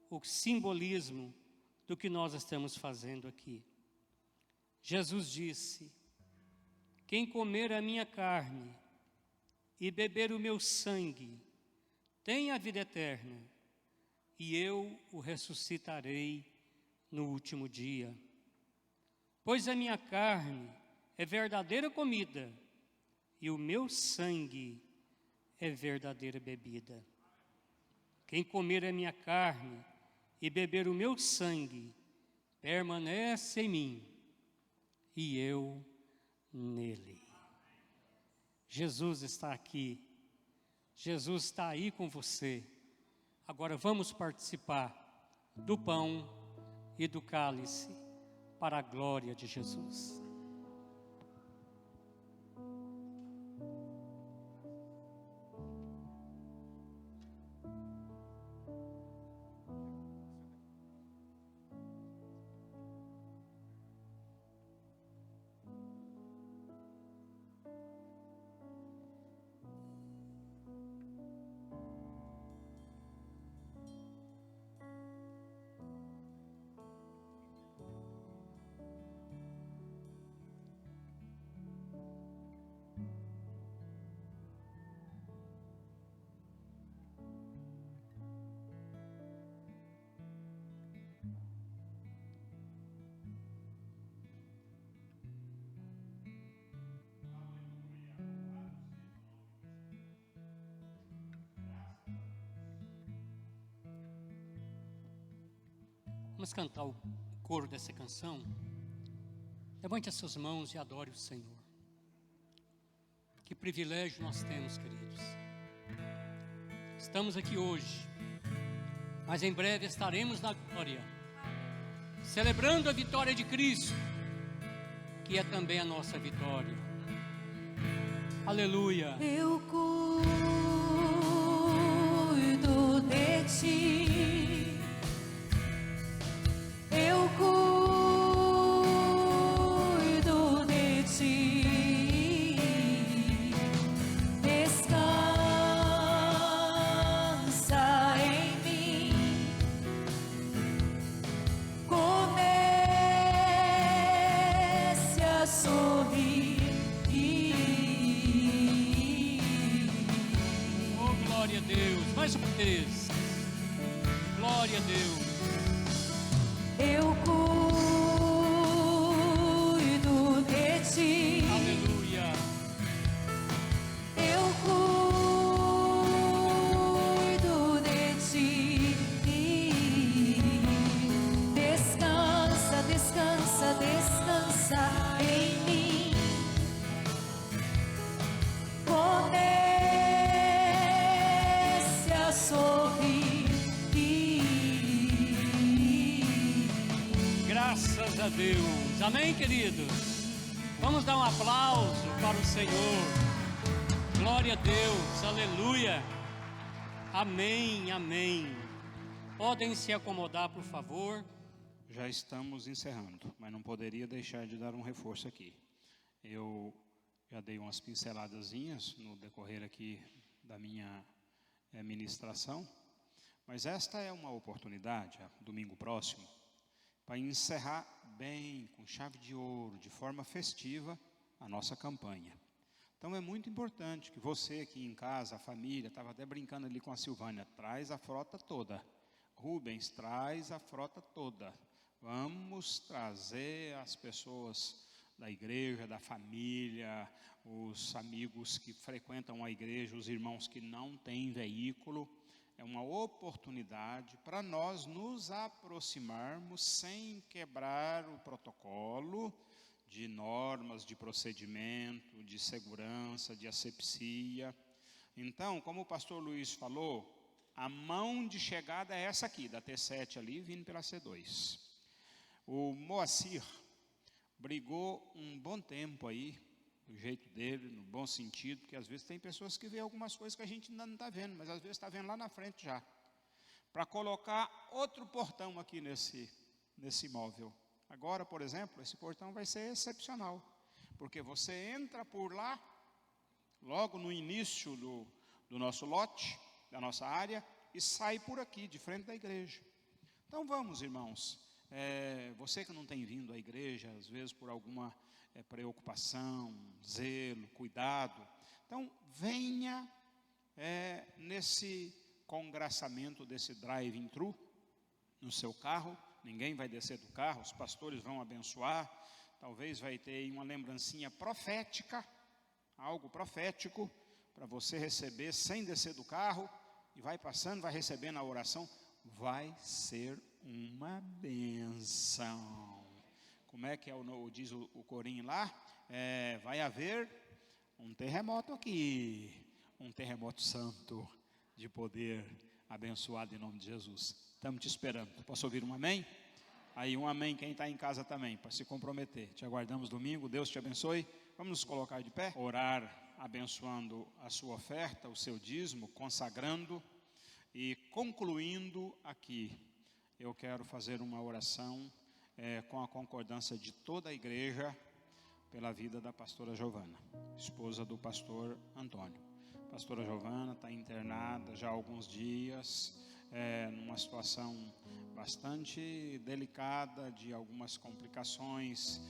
o simbolismo do que nós estamos fazendo aqui. Jesus disse: quem comer a minha carne e beber o meu sangue tem a vida eterna, e eu o ressuscitarei no último dia. Pois a minha carne é verdadeira comida, e o meu sangue é verdadeira bebida. Quem comer a minha carne e beber o meu sangue, permanece em mim, e eu nele. Jesus está aqui. Jesus está aí com você. Agora vamos participar do pão e do cálice para a glória de Jesus. Vamos cantar o coro dessa canção. Levante as suas mãos e adore o Senhor. Que privilégio nós temos, queridos. Estamos aqui hoje, mas em breve estaremos na glória, celebrando a vitória de Cristo, que é também a nossa vitória. Aleluia. Eu cuido de ti. Eu cuido de ti. Descansa em mim. Comece a sorrir. Oh, glória a Deus. Mais uma vez. Glória a Deus. Eu cuido de ti. Aleluia. Eu cuido de ti. Descansa, descansa, descansa em mim. Comece a sorrir. Graças a Deus. Amém, queridos? Vamos dar um aplauso para o Senhor. Glória a Deus. Aleluia. Amém, amém. Podem se acomodar, por favor. Já estamos encerrando, mas não poderia deixar de dar um reforço aqui. Eu já dei umas pinceladazinhas no decorrer aqui da minha ministração, mas esta é uma oportunidade, domingo próximo, para encerrar bem, com chave de ouro, de forma festiva, a nossa campanha. Então é muito importante que você aqui em casa, a família, estava até brincando ali com a Silvânia, traz a frota toda. Rubens, traz a frota toda. Vamos trazer as pessoas da igreja, da família, os amigos que frequentam a igreja, os irmãos que não têm veículo. É uma oportunidade para nós nos aproximarmos sem quebrar o protocolo de normas, de procedimento, de segurança, de asepsia. Então, como o pastor Luiz falou, a mão de chegada é essa aqui, da T7 ali, vindo pela C2. O Moacir brigou um bom tempo aí, do jeito dele, no bom sentido, porque às vezes tem pessoas que veem algumas coisas que a gente ainda não está vendo, mas às vezes está vendo lá na frente já. Para colocar outro portão aqui nesse imóvel. Agora, por exemplo, esse portão vai ser excepcional, porque você entra por lá, logo no início do nosso lote, da nossa área, e sai por aqui, de frente da igreja. Então vamos, irmãos, você que não tem vindo à igreja, às vezes por alguma preocupação, zelo, cuidado, então venha nesse congraçamento desse drive-in-thru no seu carro. Ninguém vai descer do carro, os pastores vão abençoar, talvez vai ter uma lembrancinha profética, algo profético, para você receber sem descer do carro, e vai passando, vai recebendo a oração, vai ser uma bênção. Como é que diz o corinho lá? Vai haver um terremoto aqui, um terremoto santo de poder abençoado em nome de Jesus. Estamos te esperando. Posso ouvir um amém? Aí um amém, quem está em casa também, para se comprometer. Te aguardamos domingo, Deus te abençoe. Vamos nos colocar de pé, orar abençoando a sua oferta, o seu dízimo, consagrando e concluindo aqui. Eu quero fazer uma oração com a concordância de toda a igreja pela vida da pastora Giovana, esposa do pastor Antônio. A pastora Giovana está internada já há alguns dias, numa situação bastante delicada, de algumas complicações,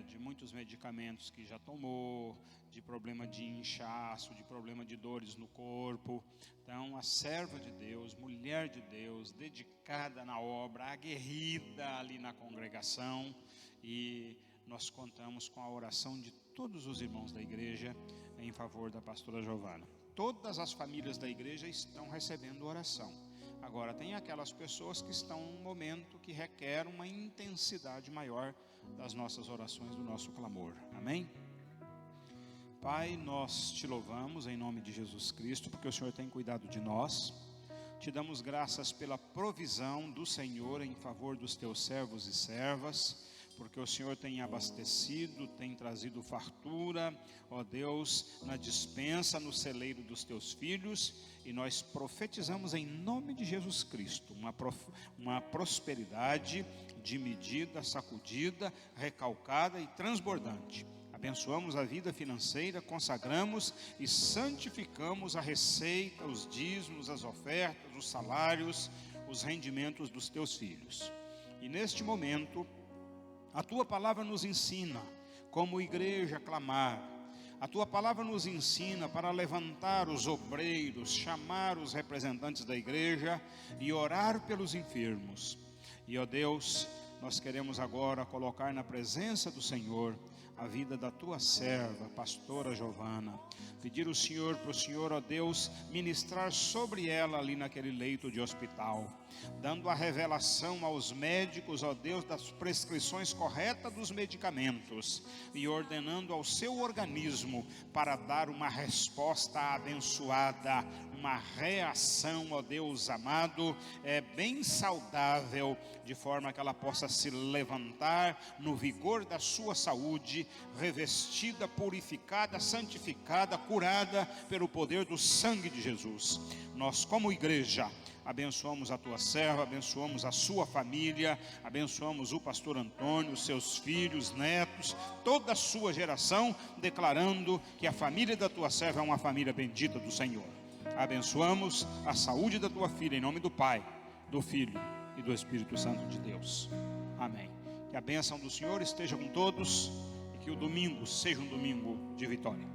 de muitos medicamentos que já tomou, de problema de inchaço, de problema de dores no corpo. Então, a serva de Deus, mulher de Deus, dedicada na obra, aguerrida ali na congregação, e nós contamos com a oração de todos os irmãos da igreja em favor da pastora Giovana. Todas as famílias da igreja estão recebendo oração. Agora, tem aquelas pessoas que estão num momento que requer uma intensidade maior das nossas orações, do nosso clamor. Amém? Pai, nós te louvamos em nome de Jesus Cristo, porque o Senhor tem cuidado de nós. Te damos graças pela provisão do Senhor em favor dos teus servos e servas, porque o Senhor tem abastecido, tem trazido fartura, ó Deus, na despensa, no celeiro dos teus filhos, e nós profetizamos em nome de Jesus Cristo, uma prosperidade de medida, sacudida, recalcada e transbordante. Abençoamos a vida financeira, consagramos e santificamos a receita, os dízimos, as ofertas, os salários, os rendimentos dos teus filhos. E neste momento, a tua palavra nos ensina, como igreja, a clamar. A tua palavra nos ensina para levantar os obreiros, chamar os representantes da igreja e orar pelos enfermos. E, ó Deus, nós queremos agora colocar na presença do Senhor a vida da tua serva, pastora Giovana. Pedir ao Senhor, para o Senhor, ó Deus, ministrar sobre ela ali naquele leito de hospital, dando a revelação aos médicos, ó Deus, das prescrições corretas dos medicamentos e ordenando ao seu organismo para dar uma resposta abençoada, uma reação, ó Deus amado, bem saudável, de forma que ela possa se levantar no vigor da sua saúde, revestida, purificada, santificada, curada pelo poder do sangue de Jesus. Nós, como igreja, abençoamos a tua serva, abençoamos a sua família, abençoamos o pastor Antônio, os seus filhos, netos, toda a sua geração, declarando que a família da tua serva é uma família bendita do Senhor. Abençoamos a saúde da tua filha, em nome do Pai, do Filho e do Espírito Santo de Deus. Amém. Que a bênção do Senhor esteja com todos e que o domingo seja um domingo de vitória.